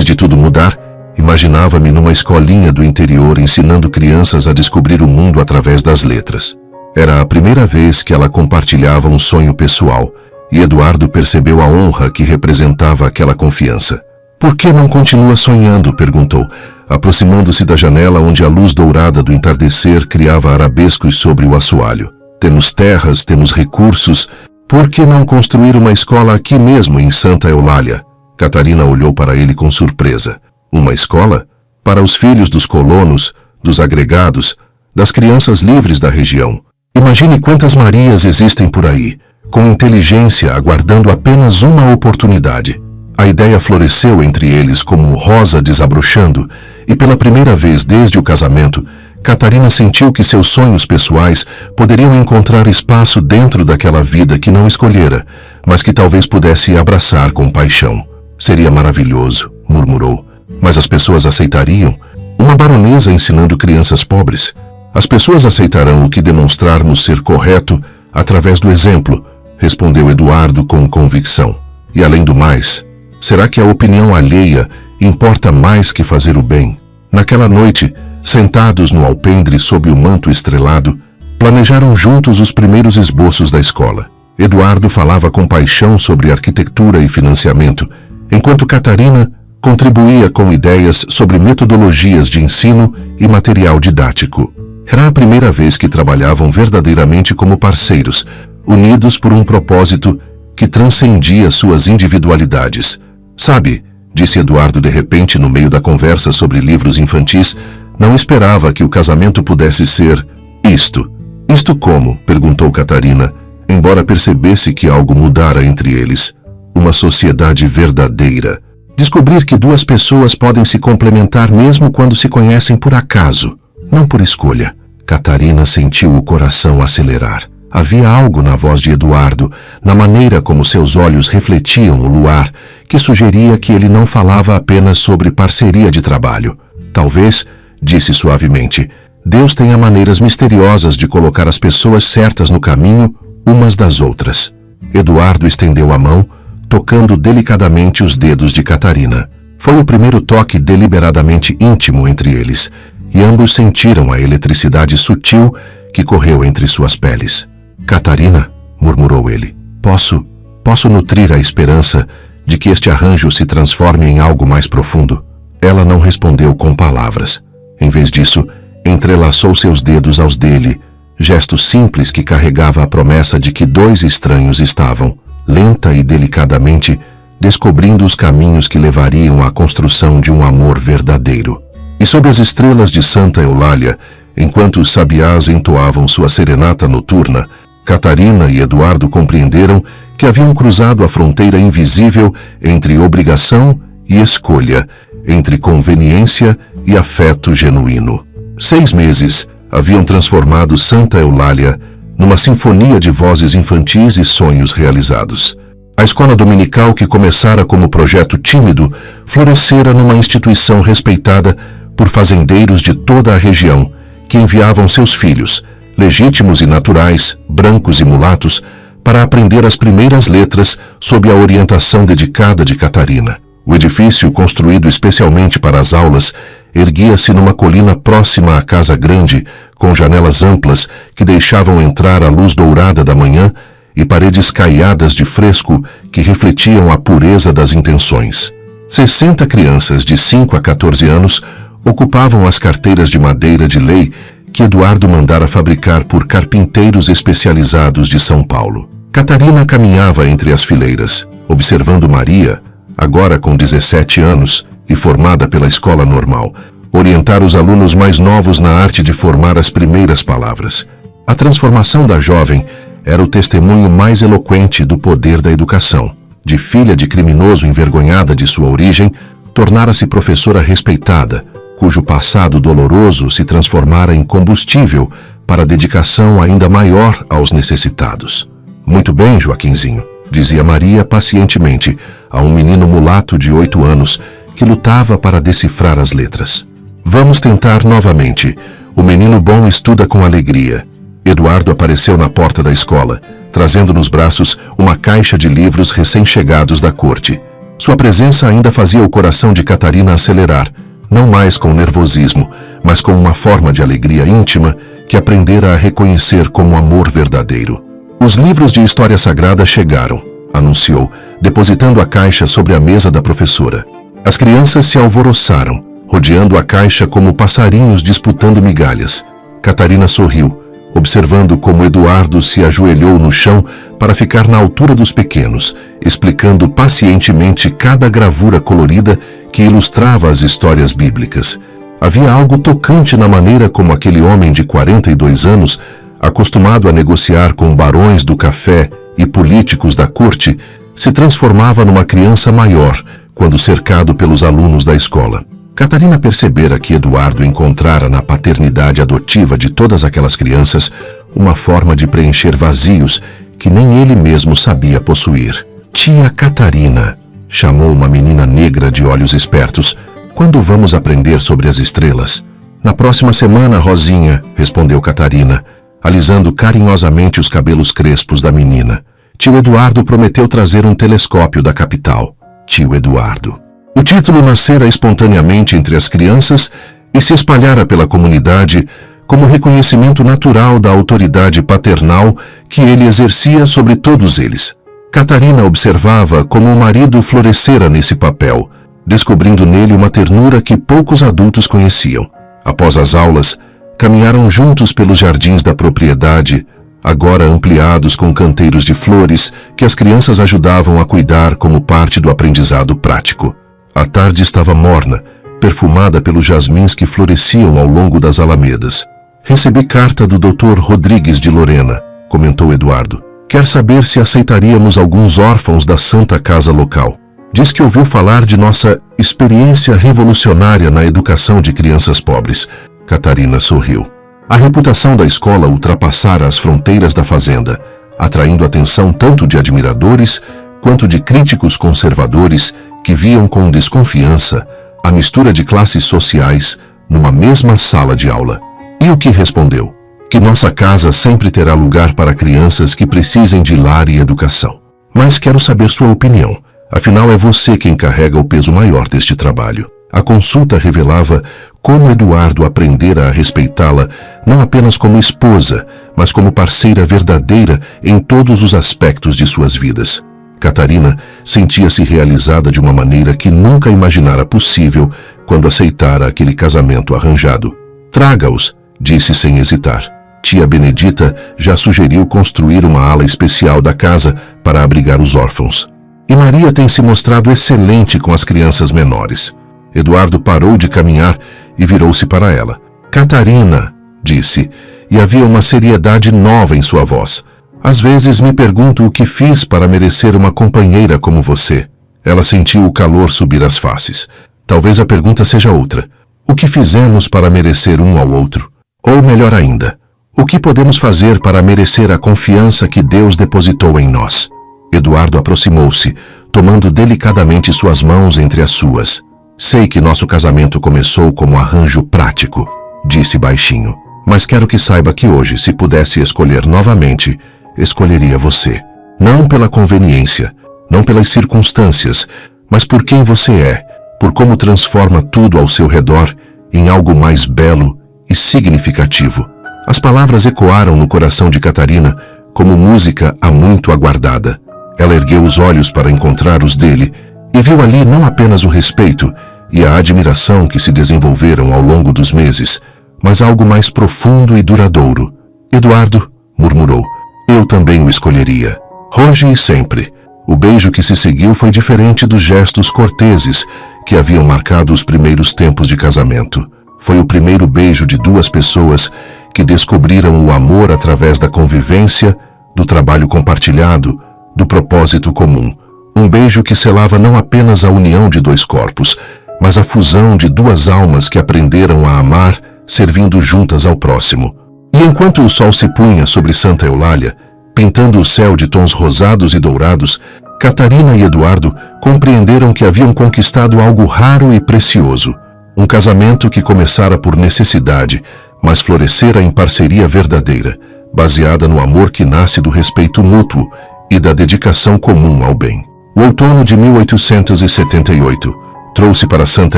de tudo mudar, imaginava-me numa escolinha do interior ensinando crianças a descobrir o mundo através das letras. Era a primeira vez que ela compartilhava um sonho pessoal, e Eduardo percebeu a honra que representava aquela confiança. Por que não continua sonhando? Perguntou, aproximando-se da janela onde a luz dourada do entardecer criava arabescos sobre o assoalho. Temos terras, temos recursos. Por que não construir uma escola aqui mesmo em Santa Eulália? Catarina olhou para ele com surpresa. Uma escola? Para os filhos dos colonos, dos agregados, das crianças livres da região. Imagine quantas Marias existem por aí, com inteligência, aguardando apenas uma oportunidade. A ideia floresceu entre eles como rosa desabrochando, e pela primeira vez desde o casamento, Catarina sentiu que seus sonhos pessoais poderiam encontrar espaço dentro daquela vida que não escolhera, mas que talvez pudesse abraçar com paixão. Seria maravilhoso, murmurou. Mas as pessoas aceitariam? Uma baronesa ensinando crianças pobres. As pessoas aceitarão o que demonstrarmos ser correto através do exemplo, respondeu Eduardo com convicção. E além do mais, será que a opinião alheia importa mais que fazer o bem? Naquela noite, sentados no alpendre sob o manto estrelado, planejaram juntos os primeiros esboços da escola. Eduardo falava com paixão sobre arquitetura e financiamento, enquanto Catarina contribuía com ideias sobre metodologias de ensino e material didático. Era a primeira vez que trabalhavam verdadeiramente como parceiros, unidos por um propósito que transcendia suas individualidades. Sabe, disse Eduardo de repente no meio da conversa sobre livros infantis, não esperava que o casamento pudesse ser isto. Isto como? Perguntou Catarina, embora percebesse que algo mudara entre eles. Uma sociedade verdadeira. Descobrir que duas pessoas podem se complementar mesmo quando se conhecem por acaso, não por escolha. Catarina sentiu o coração acelerar. Havia algo na voz de Eduardo, na maneira como seus olhos refletiam o luar, que sugeria que ele não falava apenas sobre parceria de trabalho. Talvez, disse suavemente, Deus tenha maneiras misteriosas de colocar as pessoas certas no caminho umas das outras. Eduardo estendeu a mão, tocando delicadamente os dedos de Catarina. Foi o primeiro toque deliberadamente íntimo entre eles, e ambos sentiram a eletricidade sutil que correu entre suas peles. Catarina, murmurou ele, posso nutrir a esperança de que este arranjo se transforme em algo mais profundo. Ela não respondeu com palavras. Em vez disso, entrelaçou seus dedos aos dele, gesto simples que carregava a promessa de que dois estranhos estavam, lenta e delicadamente, descobrindo os caminhos que levariam à construção de um amor verdadeiro. E sob as estrelas de Santa Eulália, enquanto os sabiás entoavam sua serenata noturna, Catarina e Eduardo compreenderam que haviam cruzado a fronteira invisível entre obrigação e escolha, entre conveniência e afeto genuíno. 6 meses haviam transformado Santa Eulália numa sinfonia de vozes infantis e sonhos realizados. A escola dominical, que começara como projeto tímido, florescera numa instituição respeitada por fazendeiros de toda a região, que enviavam seus filhos, legítimos e naturais, brancos e mulatos, para aprender as primeiras letras sob a orientação dedicada de Catarina. O edifício, construído especialmente para as aulas, erguia-se numa colina próxima à casa grande, com janelas amplas que deixavam entrar a luz dourada da manhã e paredes caiadas de fresco que refletiam a pureza das intenções. 60 crianças de 5 a 14 anos ocupavam as carteiras de madeira de lei que Eduardo mandara fabricar por carpinteiros especializados de São Paulo. Catarina caminhava entre as fileiras, observando Maria, agora com 17 anos e formada pela escola normal, orientar os alunos mais novos na arte de formar as primeiras palavras. A transformação da jovem era o testemunho mais eloquente do poder da educação. De filha de criminoso envergonhada de sua origem, tornara-se professora respeitada, cujo passado doloroso se transformara em combustível para a dedicação ainda maior aos necessitados. Muito bem, Joaquinzinho, dizia Maria pacientemente a um menino mulato de 8 anos que lutava para decifrar as letras. Vamos tentar novamente. O menino bom estuda com alegria. Eduardo apareceu na porta da escola, trazendo nos braços uma caixa de livros recém-chegados da corte. Sua presença ainda fazia o coração de Catarina acelerar, não mais com nervosismo, mas com uma forma de alegria íntima que aprendera a reconhecer como amor verdadeiro. Os livros de história sagrada chegaram, anunciou, depositando a caixa sobre a mesa da professora. As crianças se alvoroçaram, rodeando a caixa como passarinhos disputando migalhas. Catarina sorriu, observando como Eduardo se ajoelhou no chão para ficar na altura dos pequenos, explicando pacientemente cada gravura colorida que ilustrava as histórias bíblicas. Havia algo tocante na maneira como aquele homem de 42 anos, acostumado a negociar com barões do café e políticos da corte, se transformava numa criança maior quando cercado pelos alunos da escola. Catarina percebera que Eduardo encontrara na paternidade adotiva de todas aquelas crianças uma forma de preencher vazios que nem ele mesmo sabia possuir. Tia Catarina, chamou uma menina negra de olhos espertos. Quando vamos aprender sobre as estrelas? Na próxima semana, Rosinha, respondeu Catarina, alisando carinhosamente os cabelos crespos da menina. Tio Eduardo prometeu trazer um telescópio da capital. Tio Eduardo. O título nascera espontaneamente entre as crianças e se espalhara pela comunidade como reconhecimento natural da autoridade paternal que ele exercia sobre todos eles. Catarina observava como o marido florescera nesse papel, descobrindo nele uma ternura que poucos adultos conheciam. Após as aulas, caminharam juntos pelos jardins da propriedade, agora ampliados com canteiros de flores que as crianças ajudavam a cuidar como parte do aprendizado prático. A tarde estava morna, perfumada pelos jasmins que floresciam ao longo das alamedas. Recebi carta do Dr. Rodrigues de Lorena, comentou Eduardo. Quer saber se aceitaríamos alguns órfãos da Santa Casa local. Diz que ouviu falar de nossa experiência revolucionária na educação de crianças pobres. Catarina sorriu. A reputação da escola ultrapassara as fronteiras da fazenda, atraindo atenção tanto de admiradores quanto de críticos conservadores que viam com desconfiança a mistura de classes sociais numa mesma sala de aula. E o que respondeu? Que nossa casa sempre terá lugar para crianças que precisem de lar e educação. Mas quero saber sua opinião. Afinal, é você quem carrega o peso maior deste trabalho. A consulta revelava como Eduardo aprendera a respeitá-la não apenas como esposa, mas como parceira verdadeira em todos os aspectos de suas vidas. Catarina sentia-se realizada de uma maneira que nunca imaginara possível quando aceitara aquele casamento arranjado. Traga-os, disse sem hesitar. Tia Benedita já sugeriu construir uma ala especial da casa para abrigar os órfãos. E Maria tem se mostrado excelente com as crianças menores. Eduardo parou de caminhar e virou-se para ela. Catarina, disse, e havia uma seriedade nova em sua voz. Às vezes me pergunto o que fiz para merecer uma companheira como você. Ela sentiu o calor subir as faces. Talvez a pergunta seja outra. O que fizemos para merecer um ao outro? Ou melhor ainda, o que podemos fazer para merecer a confiança que Deus depositou em nós? Eduardo aproximou-se, tomando delicadamente suas mãos entre as suas. Sei que nosso casamento começou como arranjo prático, disse baixinho. Mas quero que saiba que hoje, se pudesse escolher novamente, escolheria você. Não pela conveniência, não pelas circunstâncias, mas por quem você é, por como transforma tudo ao seu redor em algo mais belo e significativo. As palavras ecoaram no coração de Catarina como música há muito aguardada. Ela ergueu os olhos para encontrar os dele e viu ali não apenas o respeito e a admiração que se desenvolveram ao longo dos meses, mas algo mais profundo e duradouro. Eduardo, murmurou, eu também o escolheria. Hoje e sempre. O beijo que se seguiu foi diferente dos gestos corteses que haviam marcado os primeiros tempos de casamento. Foi o primeiro beijo de duas pessoas que descobriram o amor através da convivência, do trabalho compartilhado, do propósito comum. Um beijo que selava não apenas a união de dois corpos, mas a fusão de duas almas que aprenderam a amar, servindo juntas ao próximo. E enquanto o sol se punha sobre Santa Eulália, pintando o céu de tons rosados e dourados, Catarina e Eduardo compreenderam que haviam conquistado algo raro e precioso. Um casamento que começara por necessidade, mas florescera em parceria verdadeira, baseada no amor que nasce do respeito mútuo e da dedicação comum ao bem. O outono de 1878 trouxe para Santa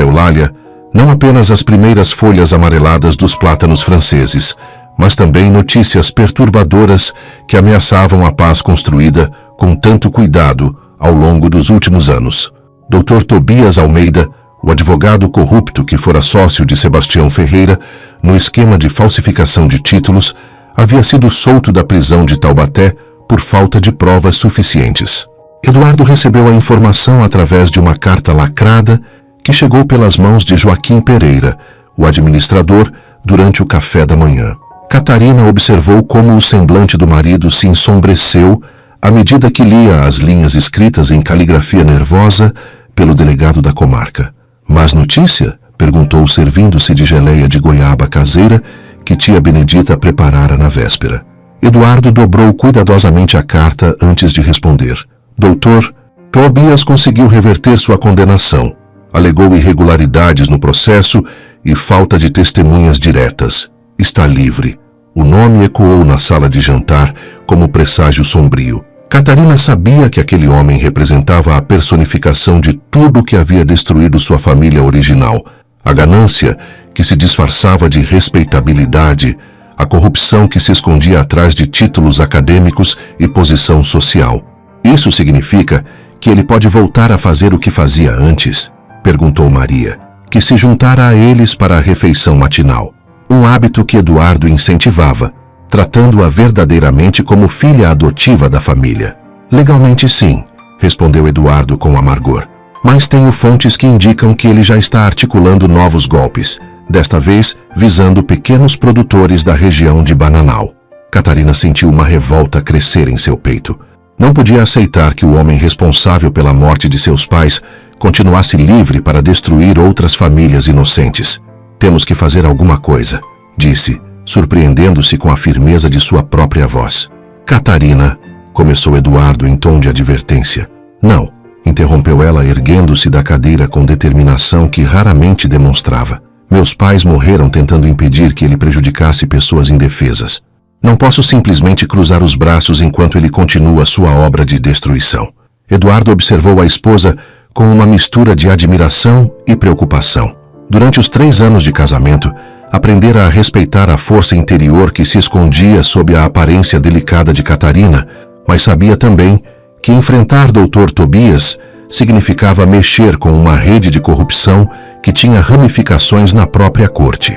Eulália não apenas as primeiras folhas amareladas dos plátanos franceses, mas também notícias perturbadoras que ameaçavam a paz construída com tanto cuidado ao longo dos últimos anos. Dr. Tobias Almeida, o advogado corrupto que fora sócio de Sebastião Ferreira no esquema de falsificação de títulos, havia sido solto da prisão de Taubaté por falta de provas suficientes. Eduardo recebeu a informação através de uma carta lacrada que chegou pelas mãos de Joaquim Pereira, o administrador, durante o café da manhã. Catarina observou como o semblante do marido se ensombreceu à medida que lia as linhas escritas em caligrafia nervosa pelo delegado da comarca. Mas notícia? Perguntou, servindo-se de geleia de goiaba caseira que tia Benedita preparara na véspera. Eduardo dobrou cuidadosamente a carta antes de responder. Doutor, Tobias conseguiu reverter sua condenação. Alegou irregularidades no processo e falta de testemunhas diretas. Está livre. O nome ecoou na sala de jantar como presságio sombrio. Catarina sabia que aquele homem representava a personificação de tudo que havia destruído sua família original. A ganância, que se disfarçava de respeitabilidade, a corrupção que se escondia atrás de títulos acadêmicos e posição social. Isso significa que ele pode voltar a fazer o que fazia antes? Perguntou Maria, que se juntara a eles para a refeição matinal. Um hábito que Eduardo incentivava, tratando-a verdadeiramente como filha adotiva da família. Legalmente sim, respondeu Eduardo com amargor. Mas tenho fontes que indicam que ele já está articulando novos golpes, desta vez visando pequenos produtores da região de Bananal. Catarina sentiu uma revolta crescer em seu peito. Não podia aceitar que o homem responsável pela morte de seus pais continuasse livre para destruir outras famílias inocentes. Temos que fazer alguma coisa, disse, surpreendendo-se com a firmeza de sua própria voz. Catarina, começou Eduardo em tom de advertência. Não, interrompeu ela erguendo-se da cadeira com determinação que raramente demonstrava. Meus pais morreram tentando impedir que ele prejudicasse pessoas indefesas. Não posso simplesmente cruzar os braços enquanto ele continua sua obra de destruição. Eduardo observou a esposa com uma mistura de admiração e preocupação. Durante os 3 anos de casamento, aprendera a respeitar a força interior que se escondia sob a aparência delicada de Catarina, mas sabia também que enfrentar Dr. Tobias significava mexer com uma rede de corrupção que tinha ramificações na própria corte.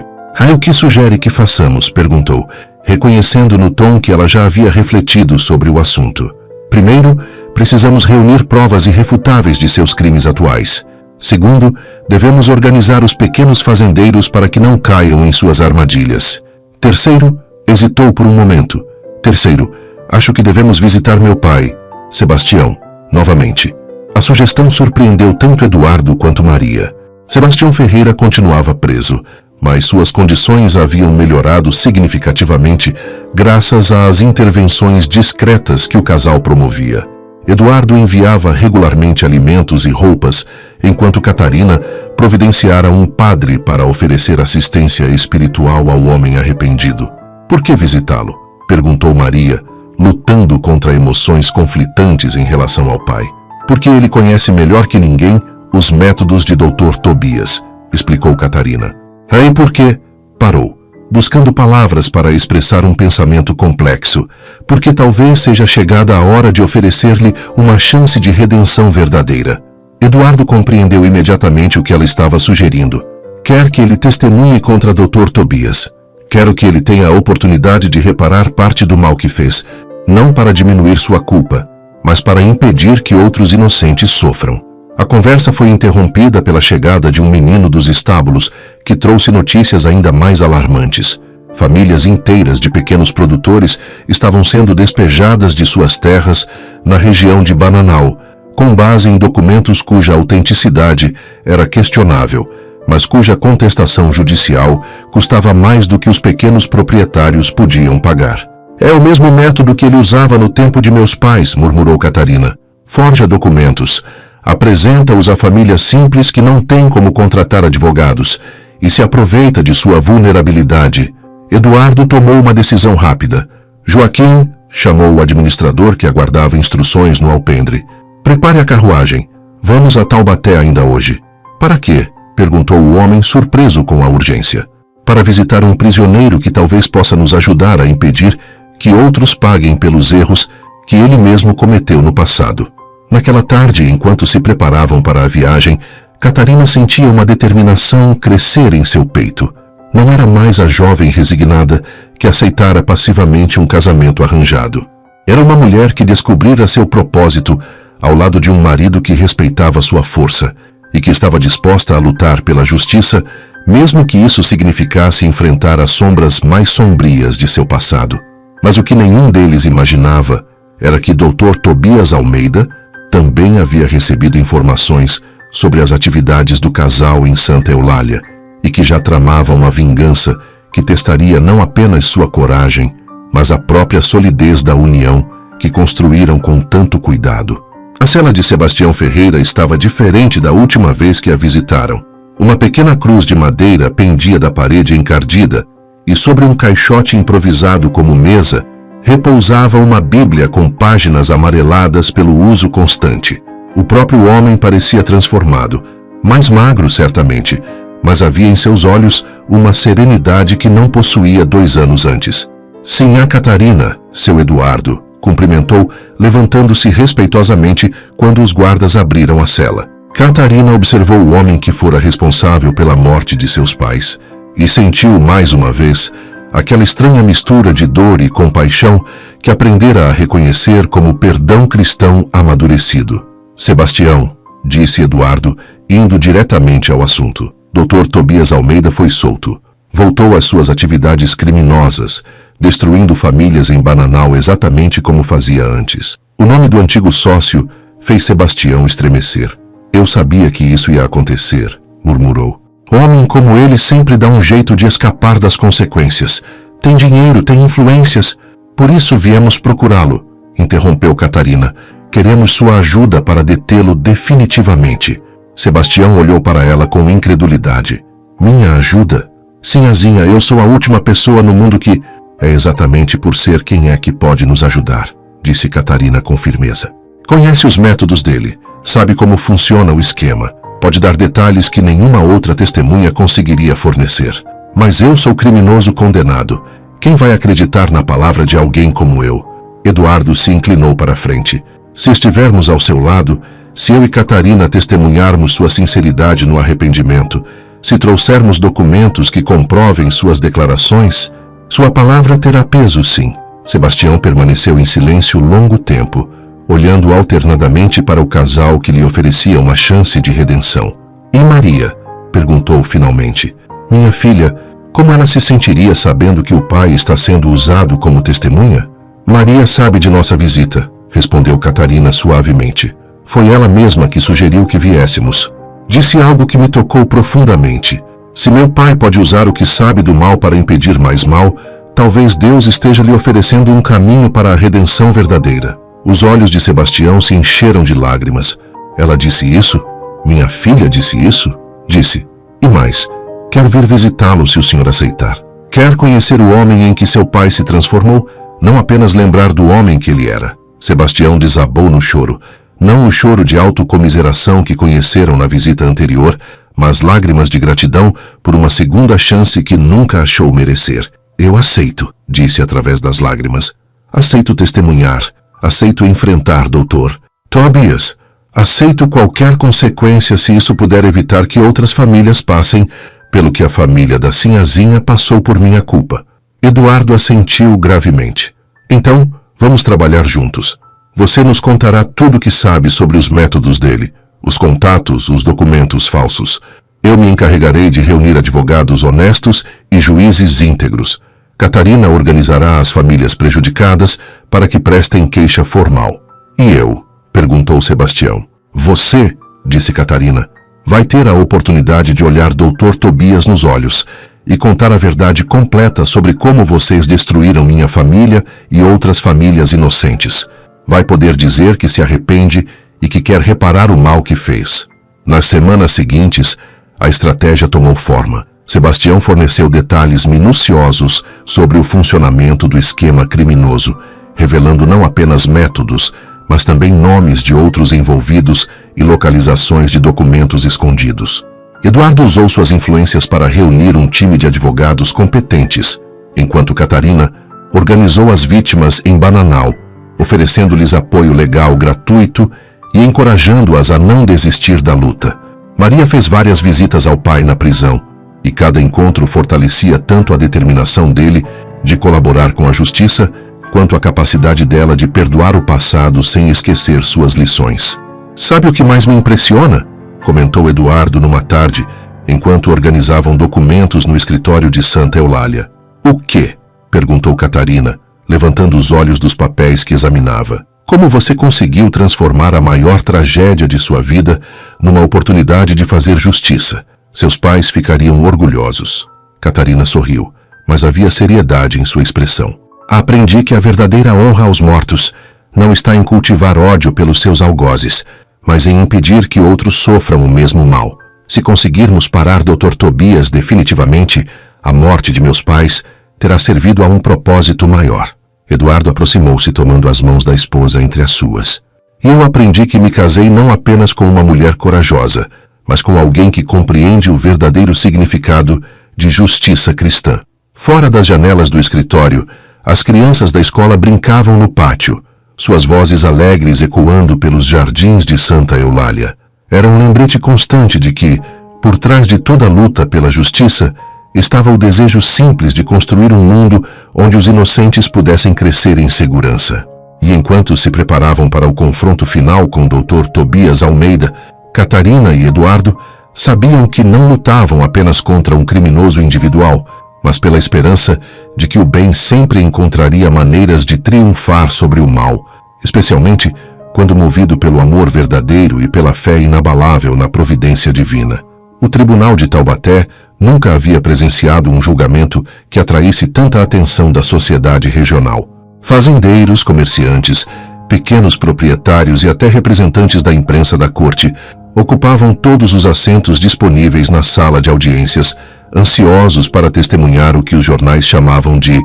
O que sugere que façamos? Perguntou, reconhecendo no tom que ela já havia refletido sobre o assunto. Primeiro, precisamos reunir provas irrefutáveis de seus crimes atuais. Segundo, devemos organizar os pequenos fazendeiros para que não caiam em suas armadilhas. Terceiro, hesitou por um momento. Terceiro, acho que devemos visitar meu pai, Sebastião, novamente. A sugestão surpreendeu tanto Eduardo quanto Maria. Sebastião Ferreira continuava preso, mas suas condições haviam melhorado significativamente graças às intervenções discretas que o casal promovia. Eduardo enviava regularmente alimentos e roupas, enquanto Catarina providenciara um padre para oferecer assistência espiritual ao homem arrependido. Por que visitá-lo? Perguntou Maria, lutando contra emoções conflitantes em relação ao pai. Porque ele conhece melhor que ninguém os métodos de Dr. Tobias, explicou Catarina. E por quê? Parou, buscando palavras para expressar um pensamento complexo, porque talvez seja chegada a hora de oferecer-lhe uma chance de redenção verdadeira. Eduardo compreendeu imediatamente o que ela estava sugerindo. Quer que ele testemunhe contra Dr. Tobias. Quero que ele tenha a oportunidade de reparar parte do mal que fez, não para diminuir sua culpa, mas para impedir que outros inocentes sofram. A conversa foi interrompida pela chegada de um menino dos estábulos, que trouxe notícias ainda mais alarmantes. Famílias inteiras de pequenos produtores estavam sendo despejadas de suas terras na região de Bananal, com base em documentos cuja autenticidade era questionável, mas cuja contestação judicial custava mais do que os pequenos proprietários podiam pagar. É o mesmo método que ele usava no tempo de meus pais, murmurou Catarina. Forja documentos. Apresenta-os a famílias simples que não têm como contratar advogados e se aproveita de sua vulnerabilidade. Eduardo tomou uma decisão rápida. Joaquim chamou o administrador que aguardava instruções no alpendre. Prepare a carruagem. Vamos a Taubaté ainda hoje. Para quê? Perguntou o homem, surpreso com a urgência. Para visitar um prisioneiro que talvez possa nos ajudar a impedir que outros paguem pelos erros que ele mesmo cometeu no passado. Naquela tarde, enquanto se preparavam para a viagem, Catarina sentia uma determinação crescer em seu peito. Não era mais a jovem resignada que aceitara passivamente um casamento arranjado. Era uma mulher que descobrira seu propósito ao lado de um marido que respeitava sua força e que estava disposta a lutar pela justiça, mesmo que isso significasse enfrentar as sombras mais sombrias de seu passado. Mas o que nenhum deles imaginava era que Dr. Tobias Almeida também havia recebido informações sobre as atividades do casal em Santa Eulália e que já tramava uma vingança que testaria não apenas sua coragem, mas a própria solidez da união que construíram com tanto cuidado. A cela de Sebastião Ferreira estava diferente da última vez que a visitaram. Uma pequena cruz de madeira pendia da parede encardida e sobre um caixote improvisado como mesa repousava uma Bíblia com páginas amareladas pelo uso constante. O próprio homem parecia transformado, mais magro certamente, mas havia em seus olhos uma serenidade que não possuía 2 anos antes. Sinhá Catarina, seu Eduardo, cumprimentou, levantando-se respeitosamente quando os guardas abriram a cela. Catarina observou o homem que fora responsável pela morte de seus pais e sentiu mais uma vez aquela estranha mistura de dor e compaixão que aprendera a reconhecer como perdão cristão amadurecido. Sebastião, disse Eduardo, indo diretamente ao assunto. Dr. Tobias Almeida foi solto. Voltou às suas atividades criminosas, destruindo famílias em Bananal exatamente como fazia antes. O nome do antigo sócio fez Sebastião estremecer. Eu sabia que isso ia acontecer, murmurou. Homem como ele sempre dá um jeito de escapar das consequências. Tem dinheiro, tem influências. Por isso viemos procurá-lo, interrompeu Catarina. Queremos sua ajuda para detê-lo definitivamente. Sebastião olhou para ela com incredulidade. Minha ajuda? Sinhazinha, eu sou a última pessoa no mundo que... É exatamente por ser quem é que pode nos ajudar, disse Catarina com firmeza. Conhece os métodos dele, sabe como funciona o esquema, pode dar detalhes que nenhuma outra testemunha conseguiria fornecer. Mas eu sou criminoso condenado. Quem vai acreditar na palavra de alguém como eu? Eduardo se inclinou para a frente. Se estivermos ao seu lado, se eu e Catarina testemunharmos sua sinceridade no arrependimento, se trouxermos documentos que comprovem suas declarações, sua palavra terá peso, sim. Sebastião permaneceu em silêncio longo tempo, olhando alternadamente para o casal que lhe oferecia uma chance de redenção. E Maria? Perguntou finalmente. Minha filha, como ela se sentiria sabendo que o pai está sendo usado como testemunha? Maria sabe de nossa visita, respondeu Catarina suavemente. Foi ela mesma que sugeriu que viéssemos. Disse algo que me tocou profundamente. Se meu pai pode usar o que sabe do mal para impedir mais mal, talvez Deus esteja lhe oferecendo um caminho para a redenção verdadeira. Os olhos de Sebastião se encheram de lágrimas. Ela disse isso? Minha filha disse isso? Disse. E mais, quero vir visitá-lo se o senhor aceitar. Quer conhecer o homem em que seu pai se transformou, não apenas lembrar do homem que ele era. Sebastião desabou no choro. Não o choro de autocomiseração que conheceram na visita anterior, mas lágrimas de gratidão por uma segunda chance que nunca achou merecer. Eu aceito, disse através das lágrimas. Aceito testemunhar. Aceito enfrentar, doutor. Tobias, aceito qualquer consequência se isso puder evitar que outras famílias passem pelo que a família da Sinhazinha passou por minha culpa. Eduardo assentiu gravemente. Então, vamos trabalhar juntos. Você nos contará tudo o que sabe sobre os métodos dele, os contatos, os documentos falsos. Eu me encarregarei de reunir advogados honestos e juízes íntegros. Catarina organizará as famílias prejudicadas para que prestem queixa formal. E eu? Perguntou Sebastião. Você, disse Catarina, vai ter a oportunidade de olhar Dr. Tobias nos olhos e contar a verdade completa sobre como vocês destruíram minha família e outras famílias inocentes. Vai poder dizer que se arrepende e que quer reparar o mal que fez. Nas semanas seguintes, a estratégia tomou forma. Sebastião forneceu detalhes minuciosos sobre o funcionamento do esquema criminoso, revelando não apenas métodos, mas também nomes de outros envolvidos e localizações de documentos escondidos. Eduardo usou suas influências para reunir um time de advogados competentes, enquanto Catarina organizou as vítimas em Bananal, oferecendo-lhes apoio legal gratuito e encorajando-as a não desistir da luta. Maria fez várias visitas ao pai na prisão, e cada encontro fortalecia tanto a determinação dele de colaborar com a justiça, quanto a capacidade dela de perdoar o passado sem esquecer suas lições. Sabe o que mais me impressiona? Comentou Eduardo numa tarde, enquanto organizavam documentos no escritório de Santa Eulália. O quê? Perguntou Catarina, levantando os olhos dos papéis que examinava. Como você conseguiu transformar a maior tragédia de sua vida numa oportunidade de fazer justiça? Seus pais ficariam orgulhosos. Catarina sorriu, mas havia seriedade em sua expressão. Aprendi que a verdadeira honra aos mortos não está em cultivar ódio pelos seus algozes, mas em impedir que outros sofram o mesmo mal. Se conseguirmos parar Dr. Tobias definitivamente, a morte de meus pais terá servido a um propósito maior. Eduardo aproximou-se tomando as mãos da esposa entre as suas. E eu aprendi que me casei não apenas com uma mulher corajosa, mas com alguém que compreende o verdadeiro significado de justiça cristã. Fora das janelas do escritório, as crianças da escola brincavam no pátio, suas vozes alegres ecoando pelos jardins de Santa Eulália. Era um lembrete constante de que, por trás de toda a luta pela justiça, estava o desejo simples de construir um mundo onde os inocentes pudessem crescer em segurança. E enquanto se preparavam para o confronto final com Dr. Tobias Almeida, Catarina e Eduardo sabiam que não lutavam apenas contra um criminoso individual, mas pela esperança de que o bem sempre encontraria maneiras de triunfar sobre o mal, especialmente quando movido pelo amor verdadeiro e pela fé inabalável na providência divina. O tribunal de Taubaté nunca havia presenciado um julgamento que atraísse tanta atenção da sociedade regional. Fazendeiros, comerciantes, pequenos proprietários e até representantes da imprensa da corte ocupavam todos os assentos disponíveis na sala de audiências, ansiosos para testemunhar o que os jornais chamavam de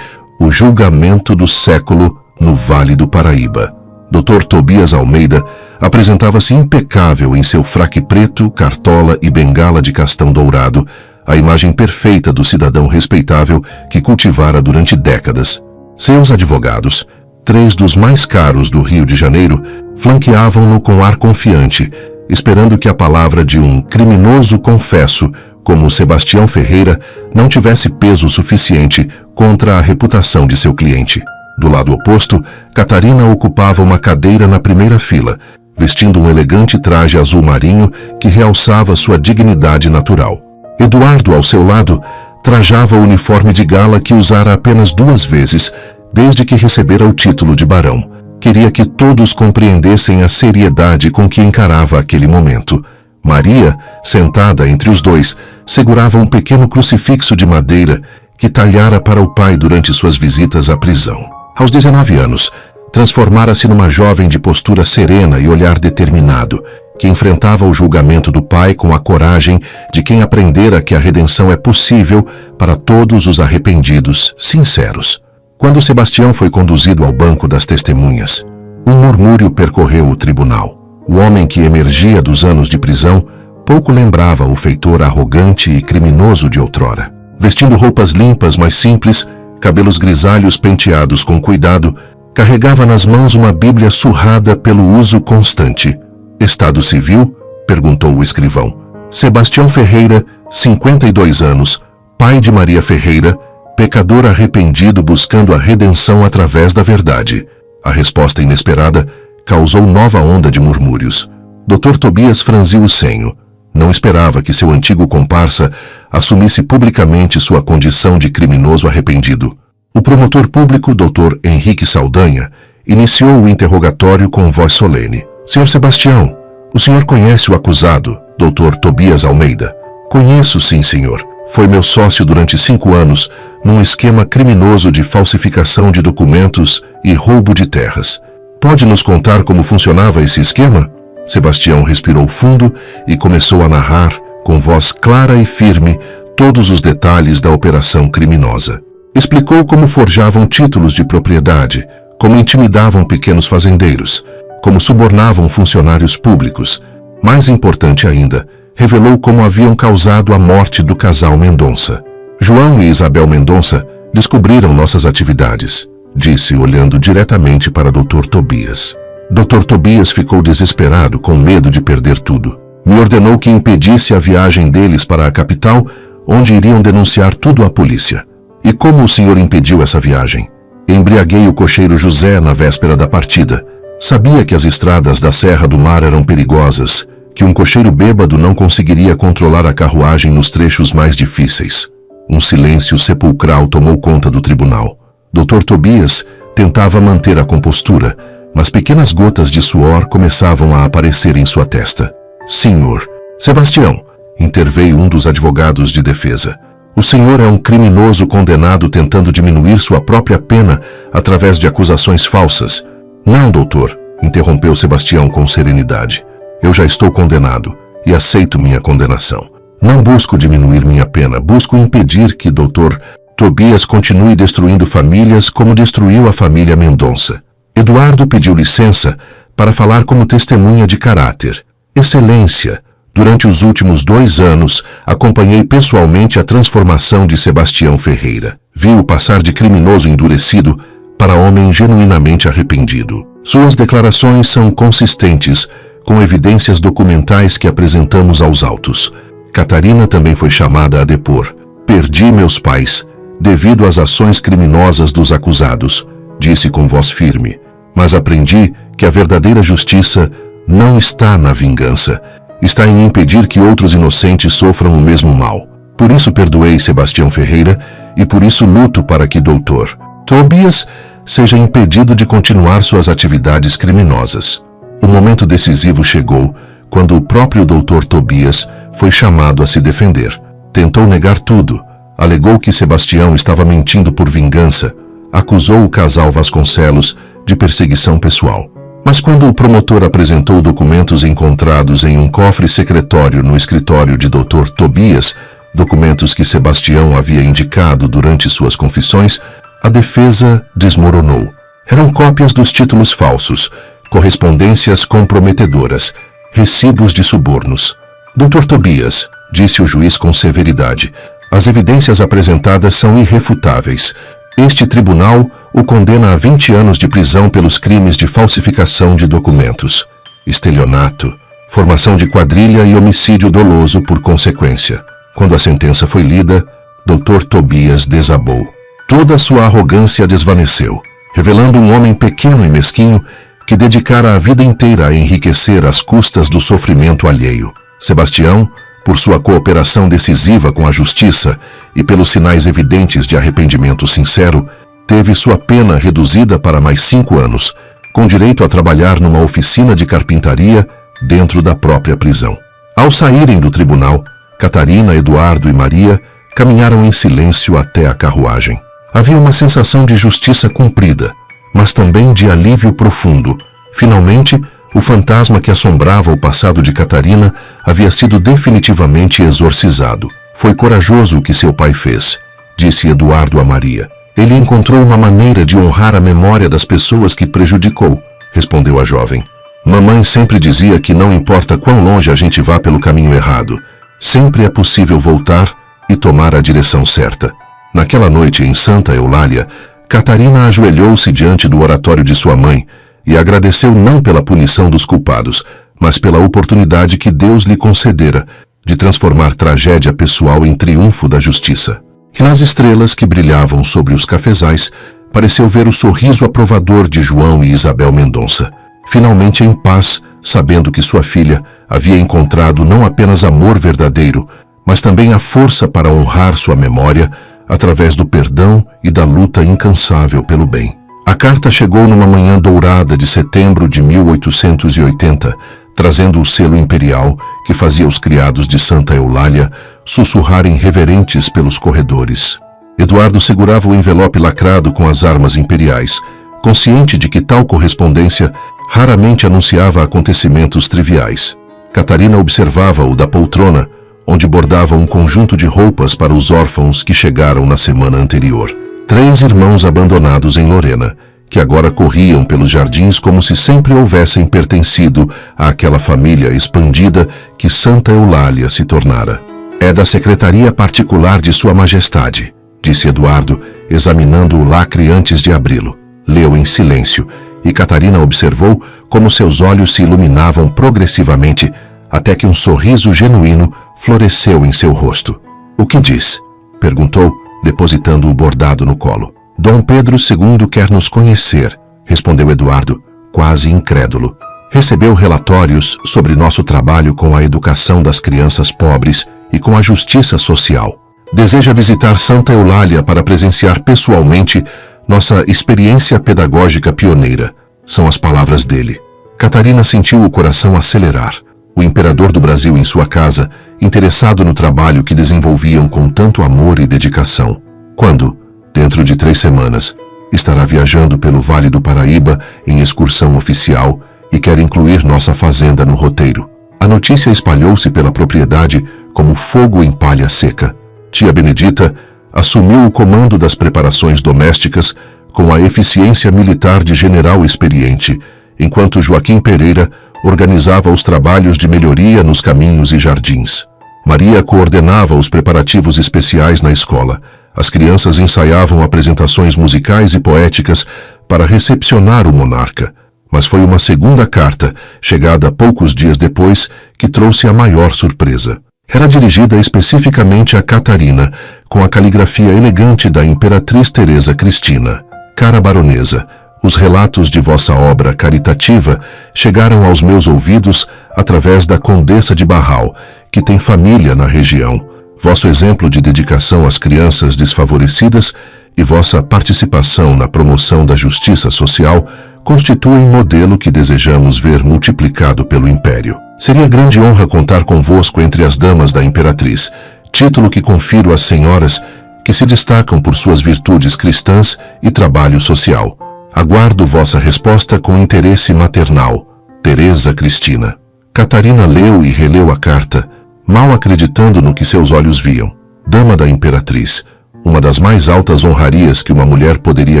o julgamento do século no Vale do Paraíba. Dr. Tobias Almeida apresentava-se impecável em seu fraque preto, cartola e bengala de castão dourado, a imagem perfeita do cidadão respeitável que cultivara durante décadas. Seus advogados, 3 dos mais caros do Rio de Janeiro, flanqueavam-no com ar confiante, esperando que a palavra de um criminoso confesso, como Sebastião Ferreira, não tivesse peso suficiente contra a reputação de seu cliente. Do lado oposto, Catarina ocupava uma cadeira na primeira fila, vestindo um elegante traje azul marinho que realçava sua dignidade natural. Eduardo, ao seu lado, trajava o uniforme de gala que usara apenas 2 vezes, desde que recebera o título de barão. Queria que todos compreendessem a seriedade com que encarava aquele momento. Maria, sentada entre os dois, segurava um pequeno crucifixo de madeira que talhara para o pai durante suas visitas à prisão. Aos 19 anos, transformara-se numa jovem de postura serena e olhar determinado, que enfrentava o julgamento do pai com a coragem de quem aprendera que a redenção é possível para todos os arrependidos, sinceros. Quando Sebastião foi conduzido ao banco das testemunhas, um murmúrio percorreu o tribunal. O homem que emergia dos anos de prisão pouco lembrava o feitor arrogante e criminoso de outrora. Vestindo roupas limpas, mas simples, cabelos grisalhos penteados com cuidado, carregava nas mãos uma Bíblia surrada pelo uso constante. Estado civil? Perguntou o escrivão. Sebastião Ferreira, 52 anos, pai de Maria Ferreira, pecador arrependido buscando a redenção através da verdade. A resposta inesperada causou nova onda de murmúrios. Dr. Tobias franziu o senho. Não esperava que seu antigo comparsa assumisse publicamente sua condição de criminoso arrependido. O promotor público, Dr. Henrique Saldanha, iniciou o interrogatório com voz solene. Sr. Sebastião, o senhor conhece o acusado, Dr. Tobias Almeida? Conheço, sim, senhor. Foi meu sócio durante 5 anos num esquema criminoso de falsificação de documentos e roubo de terras. Pode nos contar como funcionava esse esquema? Sebastião respirou fundo e começou a narrar, com voz clara e firme, todos os detalhes da operação criminosa. Explicou como forjavam títulos de propriedade, como intimidavam pequenos fazendeiros, como subornavam funcionários públicos. Mais importante ainda, revelou como haviam causado a morte do casal Mendonça. João e Isabel Mendonça descobriram nossas atividades, disse olhando diretamente para Dr. Tobias. Dr. Tobias ficou desesperado, com medo de perder tudo. Me ordenou que impedisse a viagem deles para a capital, onde iriam denunciar tudo à polícia. E como o senhor impediu essa viagem? Embriaguei o cocheiro José na véspera da partida. Sabia que as estradas da Serra do Mar eram perigosas, que um cocheiro bêbado não conseguiria controlar a carruagem nos trechos mais difíceis. Um silêncio sepulcral tomou conta do tribunal. Dr. Tobias tentava manter a compostura, mas pequenas gotas de suor começavam a aparecer em sua testa. Senhor, Sebastião, interveio um dos advogados de defesa. O senhor é um criminoso condenado tentando diminuir sua própria pena através de acusações falsas. Não, doutor, interrompeu Sebastião com serenidade. Eu já estou condenado e aceito minha condenação. Não busco diminuir minha pena, busco impedir que Dr. Tobias continue destruindo famílias como destruiu a família Mendonça. Eduardo pediu licença para falar como testemunha de caráter. Excelência, durante os últimos 2 anos, acompanhei pessoalmente a transformação de Sebastião Ferreira. Vi-o passar de criminoso endurecido para homem genuinamente arrependido. Suas declarações são consistentes com evidências documentais que apresentamos aos autos. Catarina também foi chamada a depor. Perdi meus pais devido às ações criminosas dos acusados, disse com voz firme. Mas aprendi que a verdadeira justiça não está na vingança. Está em impedir que outros inocentes sofram o mesmo mal. Por isso perdoei Sebastião Ferreira e por isso luto para que Dr. Tobias seja impedido de continuar suas atividades criminosas. O momento decisivo chegou quando o próprio Dr. Tobias foi chamado a se defender. Tentou negar tudo, alegou que Sebastião estava mentindo por vingança, acusou o casal Vasconcelos de perseguição pessoal. Mas quando o promotor apresentou documentos encontrados em um cofre secretório no escritório de Dr. Tobias, documentos que Sebastião havia indicado durante suas confissões, a defesa desmoronou. Eram cópias dos títulos falsos, correspondências comprometedoras, recibos de subornos. Dr. Tobias, disse o juiz com severidade, as evidências apresentadas são irrefutáveis. Este tribunal o condena a 20 anos de prisão pelos crimes de falsificação de documentos, estelionato, formação de quadrilha e homicídio doloso por consequência. Quando a sentença foi lida, Dr. Tobias desabou. Toda sua arrogância desvaneceu, revelando um homem pequeno e mesquinho que dedicara a vida inteira a enriquecer às custas do sofrimento alheio. Sebastião, por sua cooperação decisiva com a justiça e pelos sinais evidentes de arrependimento sincero, teve sua pena reduzida para mais 5 anos, com direito a trabalhar numa oficina de carpintaria dentro da própria prisão. Ao saírem do tribunal, Catarina, Eduardo e Maria caminharam em silêncio até a carruagem. Havia uma sensação de justiça cumprida, mas também de alívio profundo. Finalmente, o fantasma que assombrava o passado de Catarina havia sido definitivamente exorcizado. Foi corajoso o que seu pai fez, disse Eduardo a Maria. Ele encontrou uma maneira de honrar a memória das pessoas que prejudicou, respondeu a jovem. Mamãe sempre dizia que não importa quão longe a gente vá pelo caminho errado, sempre é possível voltar e tomar a direção certa. Naquela noite em Santa Eulália, Catarina ajoelhou-se diante do oratório de sua mãe e agradeceu não pela punição dos culpados, mas pela oportunidade que Deus lhe concedera de transformar tragédia pessoal em triunfo da justiça. E nas estrelas que brilhavam sobre os cafezais, pareceu ver o sorriso aprovador de João e Isabel Mendonça, finalmente em paz, sabendo que sua filha havia encontrado não apenas amor verdadeiro, mas também a força para honrar sua memória através do perdão e da luta incansável pelo bem. A carta chegou numa manhã dourada de setembro de 1880, trazendo o selo imperial que fazia os criados de Santa Eulália sussurrarem reverentes pelos corredores. Eduardo segurava o envelope lacrado com as armas imperiais, consciente de que tal correspondência raramente anunciava acontecimentos triviais. Catarina observava-o da poltrona, onde bordava um conjunto de roupas para os órfãos que chegaram na semana anterior. 3 irmãos abandonados em Lorena, que agora corriam pelos jardins como se sempre houvessem pertencido àquela família expandida que Santa Eulália se tornara. É da secretaria particular de Sua Majestade, disse Eduardo, examinando o lacre antes de abri-lo. Leu em silêncio, e Catarina observou como seus olhos se iluminavam progressivamente, até que um sorriso genuíno floresceu em seu rosto. O que diz? Perguntou, depositando o bordado no colo. Dom Pedro II quer nos conhecer, respondeu Eduardo, quase incrédulo. Recebeu relatórios sobre nosso trabalho com a educação das crianças pobres e com a justiça social. Deseja visitar Santa Eulália para presenciar pessoalmente nossa experiência pedagógica pioneira. São as palavras dele. Catarina sentiu o coração acelerar. O imperador do Brasil em sua casa, interessado no trabalho que desenvolviam com tanto amor e dedicação. Quando, dentro de 3 semanas, Estará viajando pelo Vale do Paraíba em excursão oficial e quer incluir nossa fazenda no roteiro. A notícia espalhou-se pela propriedade como fogo em palha seca. Tia Benedita assumiu o comando das preparações domésticas com a eficiência militar de general experiente, enquanto Joaquim Pereira organizava os trabalhos de melhoria nos caminhos e jardins. Maria coordenava os preparativos especiais na escola. As crianças ensaiavam apresentações musicais e poéticas para recepcionar o monarca. Mas foi uma segunda carta, chegada poucos dias depois, que trouxe a maior surpresa. Era dirigida especificamente a Catarina, com a caligrafia elegante da Imperatriz Teresa Cristina. Cara baronesa, os relatos de vossa obra caritativa chegaram aos meus ouvidos através da Condessa de Barral, que tem família na região. Vosso exemplo de dedicação às crianças desfavorecidas e vossa participação na promoção da justiça social constituem modelo que desejamos ver multiplicado pelo Império. Seria grande honra contar convosco entre as damas da Imperatriz, título que confiro às senhoras que se destacam por suas virtudes cristãs e trabalho social. Aguardo vossa resposta com interesse maternal. Teresa Cristina. Catarina leu e releu a carta, mal acreditando no que seus olhos viam. Dama da Imperatriz, uma das mais altas honrarias que uma mulher poderia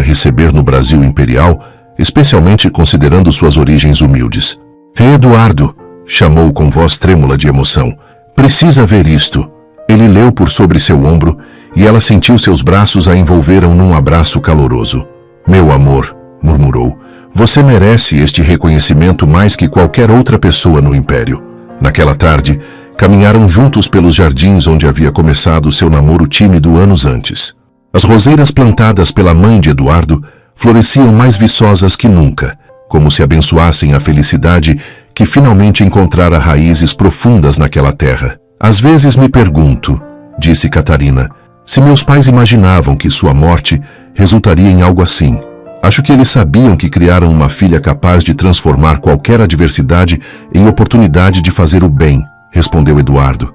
receber no Brasil imperial, especialmente considerando suas origens humildes. Rei Eduardo, chamou com voz trêmula de emoção, precisa ver isto. Ele leu por sobre seu ombro e ela sentiu seus braços a envolveram num abraço caloroso. Meu amor, murmurou, você merece este reconhecimento mais que qualquer outra pessoa no Império. Naquela tarde, caminharam juntos pelos jardins onde havia começado seu namoro tímido anos antes. As roseiras plantadas pela mãe de Eduardo floresciam mais viçosas que nunca, como se abençoassem a felicidade que finalmente encontrara raízes profundas naquela terra. Às vezes me pergunto, disse Catarina, se meus pais imaginavam que sua morte resultaria em algo assim. Acho que eles sabiam que criaram uma filha capaz de transformar qualquer adversidade em oportunidade de fazer o bem, respondeu Eduardo.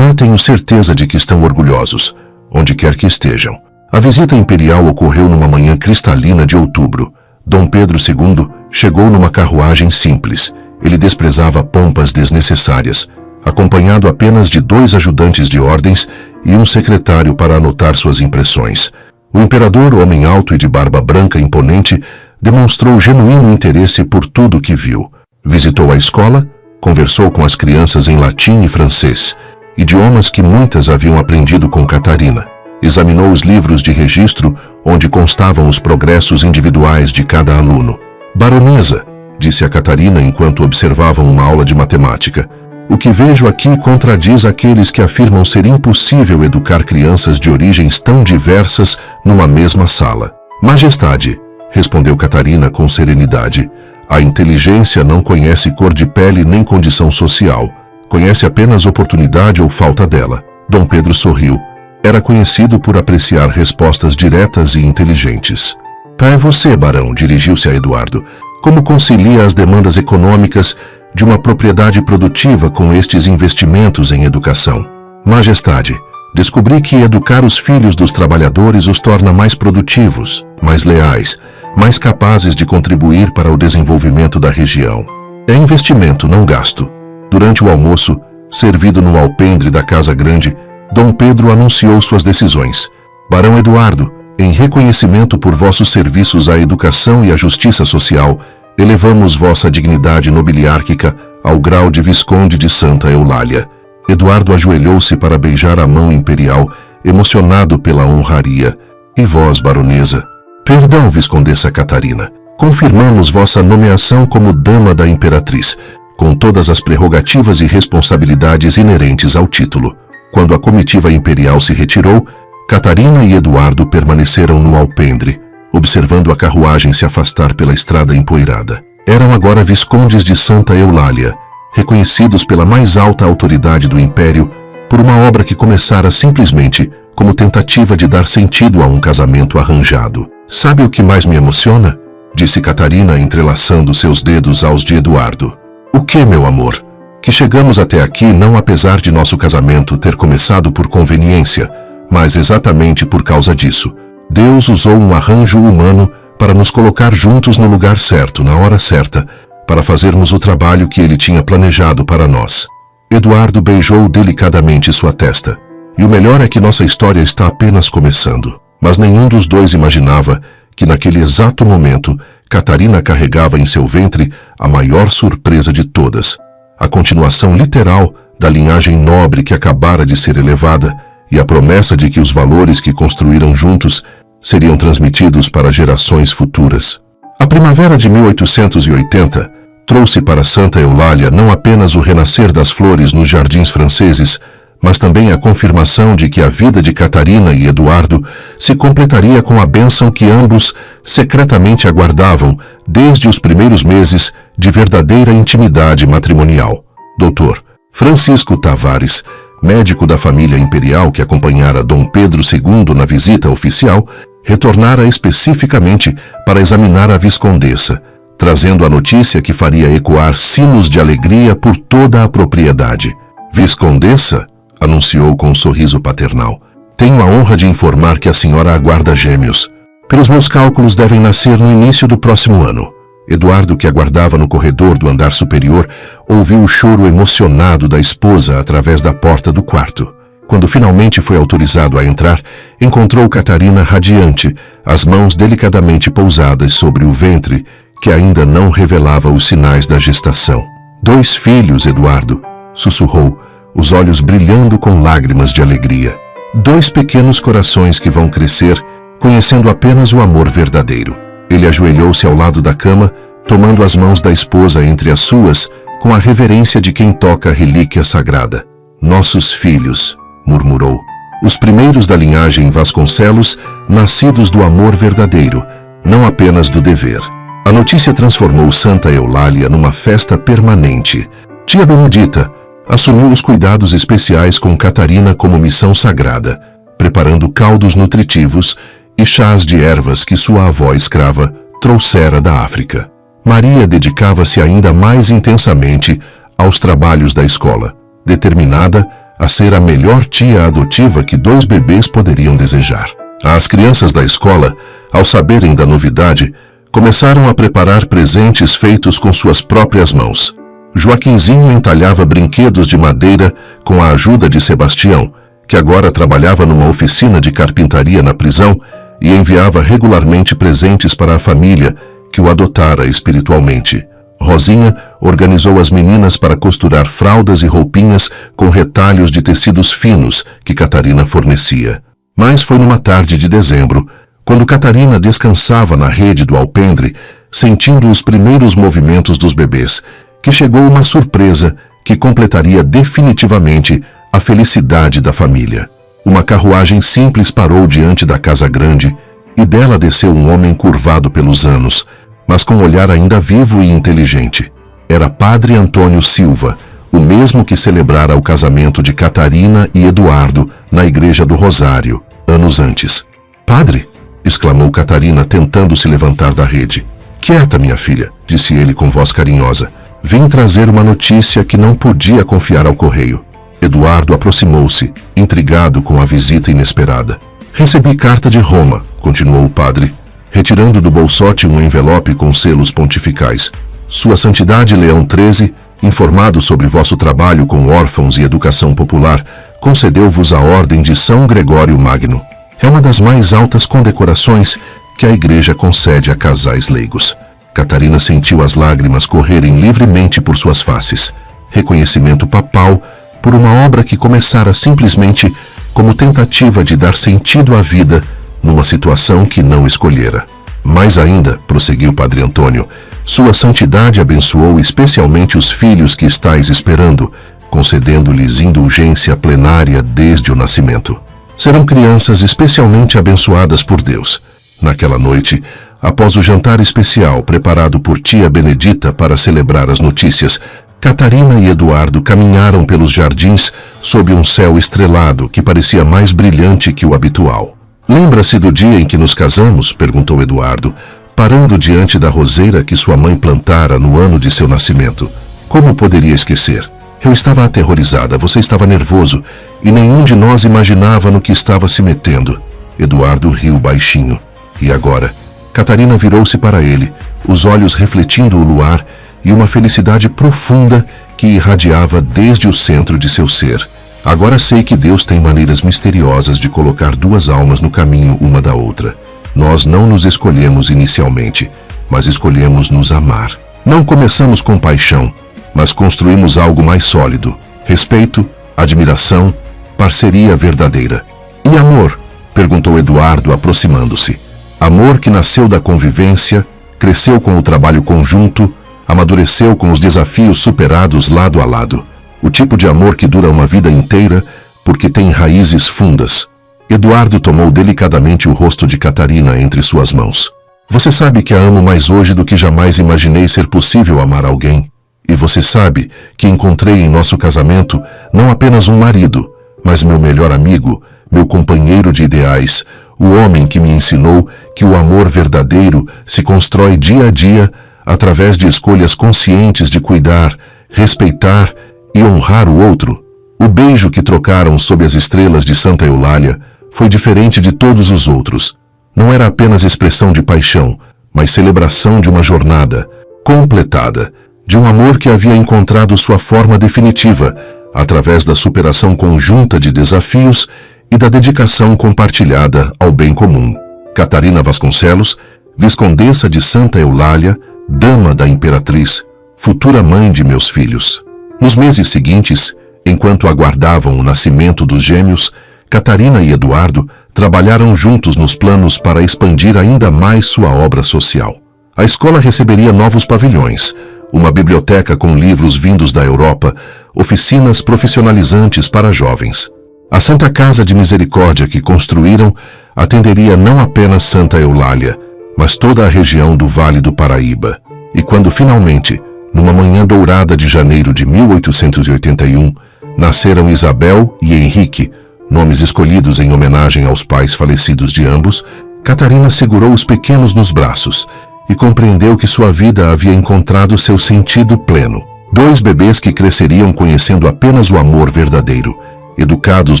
Tenho certeza de que estão orgulhosos, onde quer que estejam. A visita imperial ocorreu numa manhã cristalina de outubro. Dom Pedro II chegou numa carruagem simples. Ele desprezava pompas desnecessárias, acompanhado apenas de 2 ajudantes de ordens e um secretário para anotar suas impressões. O imperador, homem alto e de barba branca imponente, demonstrou genuíno interesse por tudo que viu. Visitou a escola, conversou com as crianças em latim e francês, idiomas que muitas haviam aprendido com Catarina. Examinou os livros de registro onde constavam os progressos individuais de cada aluno. Baronesa, disse a Catarina enquanto observavam uma aula de matemática, o que vejo aqui contradiz aqueles que afirmam ser impossível educar crianças de origens tão diversas numa mesma sala. Majestade, respondeu Catarina com serenidade, a inteligência não conhece cor de pele nem condição social. Conhece apenas oportunidade ou falta dela. Dom Pedro sorriu. Era conhecido por apreciar respostas diretas e inteligentes. É você, barão, dirigiu-se a Eduardo. Como concilia as demandas econômicas de uma propriedade produtiva com estes investimentos em educação? Majestade, descobri que educar os filhos dos trabalhadores os torna mais produtivos, mais leais, mais capazes de contribuir para o desenvolvimento da região. É investimento, não gasto. Durante o almoço, servido no alpendre da Casa Grande, Dom Pedro anunciou suas decisões. Barão Eduardo, em reconhecimento por vossos serviços à educação e à justiça social, elevamos vossa dignidade nobiliárquica ao grau de Visconde de Santa Eulália. Eduardo ajoelhou-se para beijar a mão imperial, emocionado pela honraria. E vós, baronesa? Perdão, Viscondessa Catarina. Confirmamos vossa nomeação como Dama da Imperatriz, com todas as prerrogativas e responsabilidades inerentes ao título. Quando a comitiva imperial se retirou, Catarina e Eduardo permaneceram no alpendre, observando a carruagem se afastar pela estrada empoeirada. Eram agora viscondes de Santa Eulália, reconhecidos pela mais alta autoridade do Império por uma obra que começara simplesmente como tentativa de dar sentido a um casamento arranjado. Sabe o que mais me emociona? Disse Catarina, entrelaçando seus dedos aos de Eduardo. O que, meu amor? Que chegamos até aqui não apesar de nosso casamento ter começado por conveniência, mas exatamente por causa disso. Deus usou um arranjo humano para nos colocar juntos no lugar certo, na hora certa, para fazermos o trabalho que ele tinha planejado para nós. Eduardo beijou delicadamente sua testa. E o melhor é que nossa história está apenas começando. Mas nenhum dos dois imaginava que naquele exato momento, Catarina carregava em seu ventre a maior surpresa de todas. A continuação literal da linhagem nobre que acabara de ser elevada e a promessa de que os valores que construíram juntos seriam transmitidos para gerações futuras. A primavera de 1880 trouxe para Santa Eulália não apenas o renascer das flores nos jardins franceses, mas também a confirmação de que a vida de Catarina e Eduardo se completaria com a bênção que ambos secretamente aguardavam desde os primeiros meses de verdadeira intimidade matrimonial. Dr. Francisco Tavares, médico da família imperial que acompanhara Dom Pedro II na visita oficial, retornara especificamente para examinar a viscondessa, trazendo a notícia que faria ecoar sinos de alegria por toda a propriedade. Viscondessa, anunciou com um sorriso paternal, tenho a honra de informar que a senhora aguarda gêmeos. Pelos meus cálculos devem nascer no início do próximo ano. Eduardo, que aguardava no corredor do andar superior, ouviu o choro emocionado da esposa através da porta do quarto. Quando finalmente foi autorizado a entrar, encontrou Catarina radiante, as mãos delicadamente pousadas sobre o ventre, que ainda não revelava os sinais da gestação. 2 filhos, Eduardo, sussurrou, os olhos brilhando com lágrimas de alegria. 2 pequenos corações que vão crescer, conhecendo apenas o amor verdadeiro. Ele ajoelhou-se ao lado da cama, tomando as mãos da esposa entre as suas, com a reverência de quem toca a relíquia sagrada. Nossos filhos, murmurou, os primeiros da linhagem Vasconcelos, nascidos do amor verdadeiro, não apenas do dever. A notícia transformou Santa Eulália numa festa permanente. Tia Benedita assumiu os cuidados especiais com Catarina como missão sagrada, preparando caldos nutritivos e chás de ervas que sua avó escrava trouxera da África. Maria dedicava-se ainda mais intensamente aos trabalhos da escola, determinada a ser a melhor tia adotiva que 2 bebês poderiam desejar. As crianças da escola, ao saberem da novidade, começaram a preparar presentes feitos com suas próprias mãos. Joaquinzinho entalhava brinquedos de madeira com a ajuda de Sebastião, que agora trabalhava numa oficina de carpintaria na prisão e enviava regularmente presentes para a família que o adotara espiritualmente. Rosinha organizou as meninas para costurar fraldas e roupinhas com retalhos de tecidos finos que Catarina fornecia. Mas foi numa tarde de dezembro, quando Catarina descansava na rede do alpendre, sentindo os primeiros movimentos dos bebês, que chegou uma surpresa que completaria definitivamente a felicidade da família. Uma carruagem simples parou diante da casa grande e dela desceu um homem curvado pelos anos, mas com um olhar ainda vivo e inteligente. Era Padre Antônio Silva, o mesmo que celebrara o casamento de Catarina e Eduardo na Igreja do Rosário, anos antes. Padre, exclamou Catarina tentando se levantar da rede. Quieta, minha filha, disse ele com voz carinhosa. Vim trazer uma notícia que não podia confiar ao correio. Eduardo aproximou-se, intrigado com a visita inesperada. Recebi carta de Roma, continuou o padre, retirando do bolsote um envelope com selos pontificais. Sua Santidade Leão XIII, informado sobre vosso trabalho com órfãos e educação popular, concedeu-vos a ordem de São Gregório Magno. É uma das mais altas condecorações que a Igreja concede a casais leigos. Catarina sentiu as lágrimas correrem livremente por suas faces. Reconhecimento papal por uma obra que começara simplesmente como tentativa de dar sentido à vida numa situação que não escolhera. Mais ainda, prosseguiu Padre Antônio, Sua Santidade abençoou especialmente os filhos que estáis esperando, concedendo-lhes indulgência plenária desde o nascimento. Serão crianças especialmente abençoadas por Deus. Naquela noite, após o jantar especial preparado por tia Benedita para celebrar as notícias, Catarina e Eduardo caminharam pelos jardins sob um céu estrelado que parecia mais brilhante que o habitual. Lembra-se do dia em que nos casamos? Perguntou Eduardo, parando diante da roseira que sua mãe plantara no ano de seu nascimento. Como poderia esquecer? Eu estava aterrorizada, você estava nervoso e nenhum de nós imaginava no que estava se metendo. Eduardo riu baixinho. E agora? Catarina virou-se para ele, os olhos refletindo o luar e uma felicidade profunda que irradiava desde o centro de seu ser. Agora sei que Deus tem maneiras misteriosas de colocar duas almas no caminho uma da outra. Nós não nos escolhemos inicialmente, mas escolhemos nos amar. Não começamos com paixão, mas construímos algo mais sólido. Respeito, admiração, parceria verdadeira. E amor? Perguntou Eduardo, aproximando-se. Amor que nasceu da convivência, cresceu com o trabalho conjunto, amadureceu com os desafios superados lado a lado. O tipo de amor que dura uma vida inteira porque tem raízes fundas. Eduardo tomou delicadamente o rosto de Catarina entre suas mãos. Você sabe que a amo mais hoje do que jamais imaginei ser possível amar alguém. E você sabe que encontrei em nosso casamento não apenas um marido, mas meu melhor amigo, meu companheiro de ideais, o homem que me ensinou que o amor verdadeiro se constrói dia a dia através de escolhas conscientes de cuidar, respeitar e honrar o outro. O beijo que trocaram sob as estrelas de Santa Eulália foi diferente de todos os outros. Não era apenas expressão de paixão, mas celebração de uma jornada completada, de um amor que havia encontrado sua forma definitiva, através da superação conjunta de desafios e da dedicação compartilhada ao bem comum. Catarina Vasconcelos, viscondessa de Santa Eulália, dama da Imperatriz, futura mãe de meus filhos. Nos meses seguintes, enquanto aguardavam o nascimento dos gêmeos, Catarina e Eduardo trabalharam juntos nos planos para expandir ainda mais sua obra social. A escola receberia novos pavilhões, uma biblioteca com livros vindos da Europa, oficinas profissionalizantes para jovens. A Santa Casa de Misericórdia que construíram atenderia não apenas Santa Eulália, mas toda a região do Vale do Paraíba. E quando finalmente, numa manhã dourada de janeiro de 1881, nasceram Isabel e Henrique, nomes escolhidos em homenagem aos pais falecidos de ambos, Catarina segurou os pequenos nos braços e compreendeu que sua vida havia encontrado seu sentido pleno. Dois bebês que cresceriam conhecendo apenas o amor verdadeiro, educados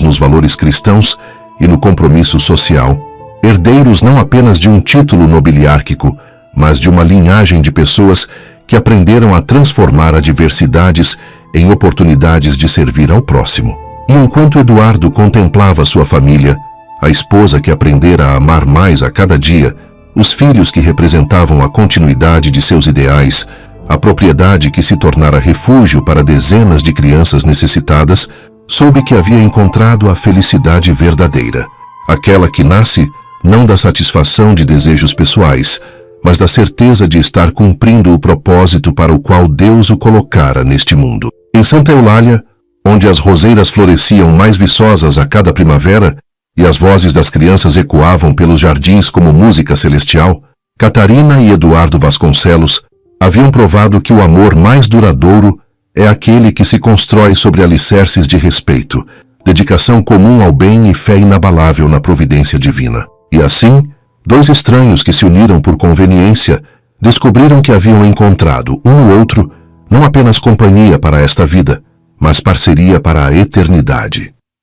nos valores cristãos e no compromisso social, herdeiros não apenas de um título nobiliárquico, mas de uma linhagem de pessoas que aprenderam a transformar adversidades em oportunidades de servir ao próximo. E enquanto Eduardo contemplava sua família, a esposa que aprendera a amar mais a cada dia, os filhos que representavam a continuidade de seus ideais, a propriedade que se tornara refúgio para dezenas de crianças necessitadas, soube que havia encontrado a felicidade verdadeira, aquela que nasce não da satisfação de desejos pessoais, mas da certeza de estar cumprindo o propósito para o qual Deus o colocara neste mundo. Em Santa Eulália, onde as roseiras floresciam mais viçosas a cada primavera e as vozes das crianças ecoavam pelos jardins como música celestial, Catarina e Eduardo Vasconcelos haviam provado que o amor mais duradouro é aquele que se constrói sobre alicerces de respeito, dedicação comum ao bem e fé inabalável na providência divina. E assim, dois estranhos que se uniram por conveniência descobriram que haviam encontrado um no outro não apenas companhia para esta vida, mas parceria para a eternidade.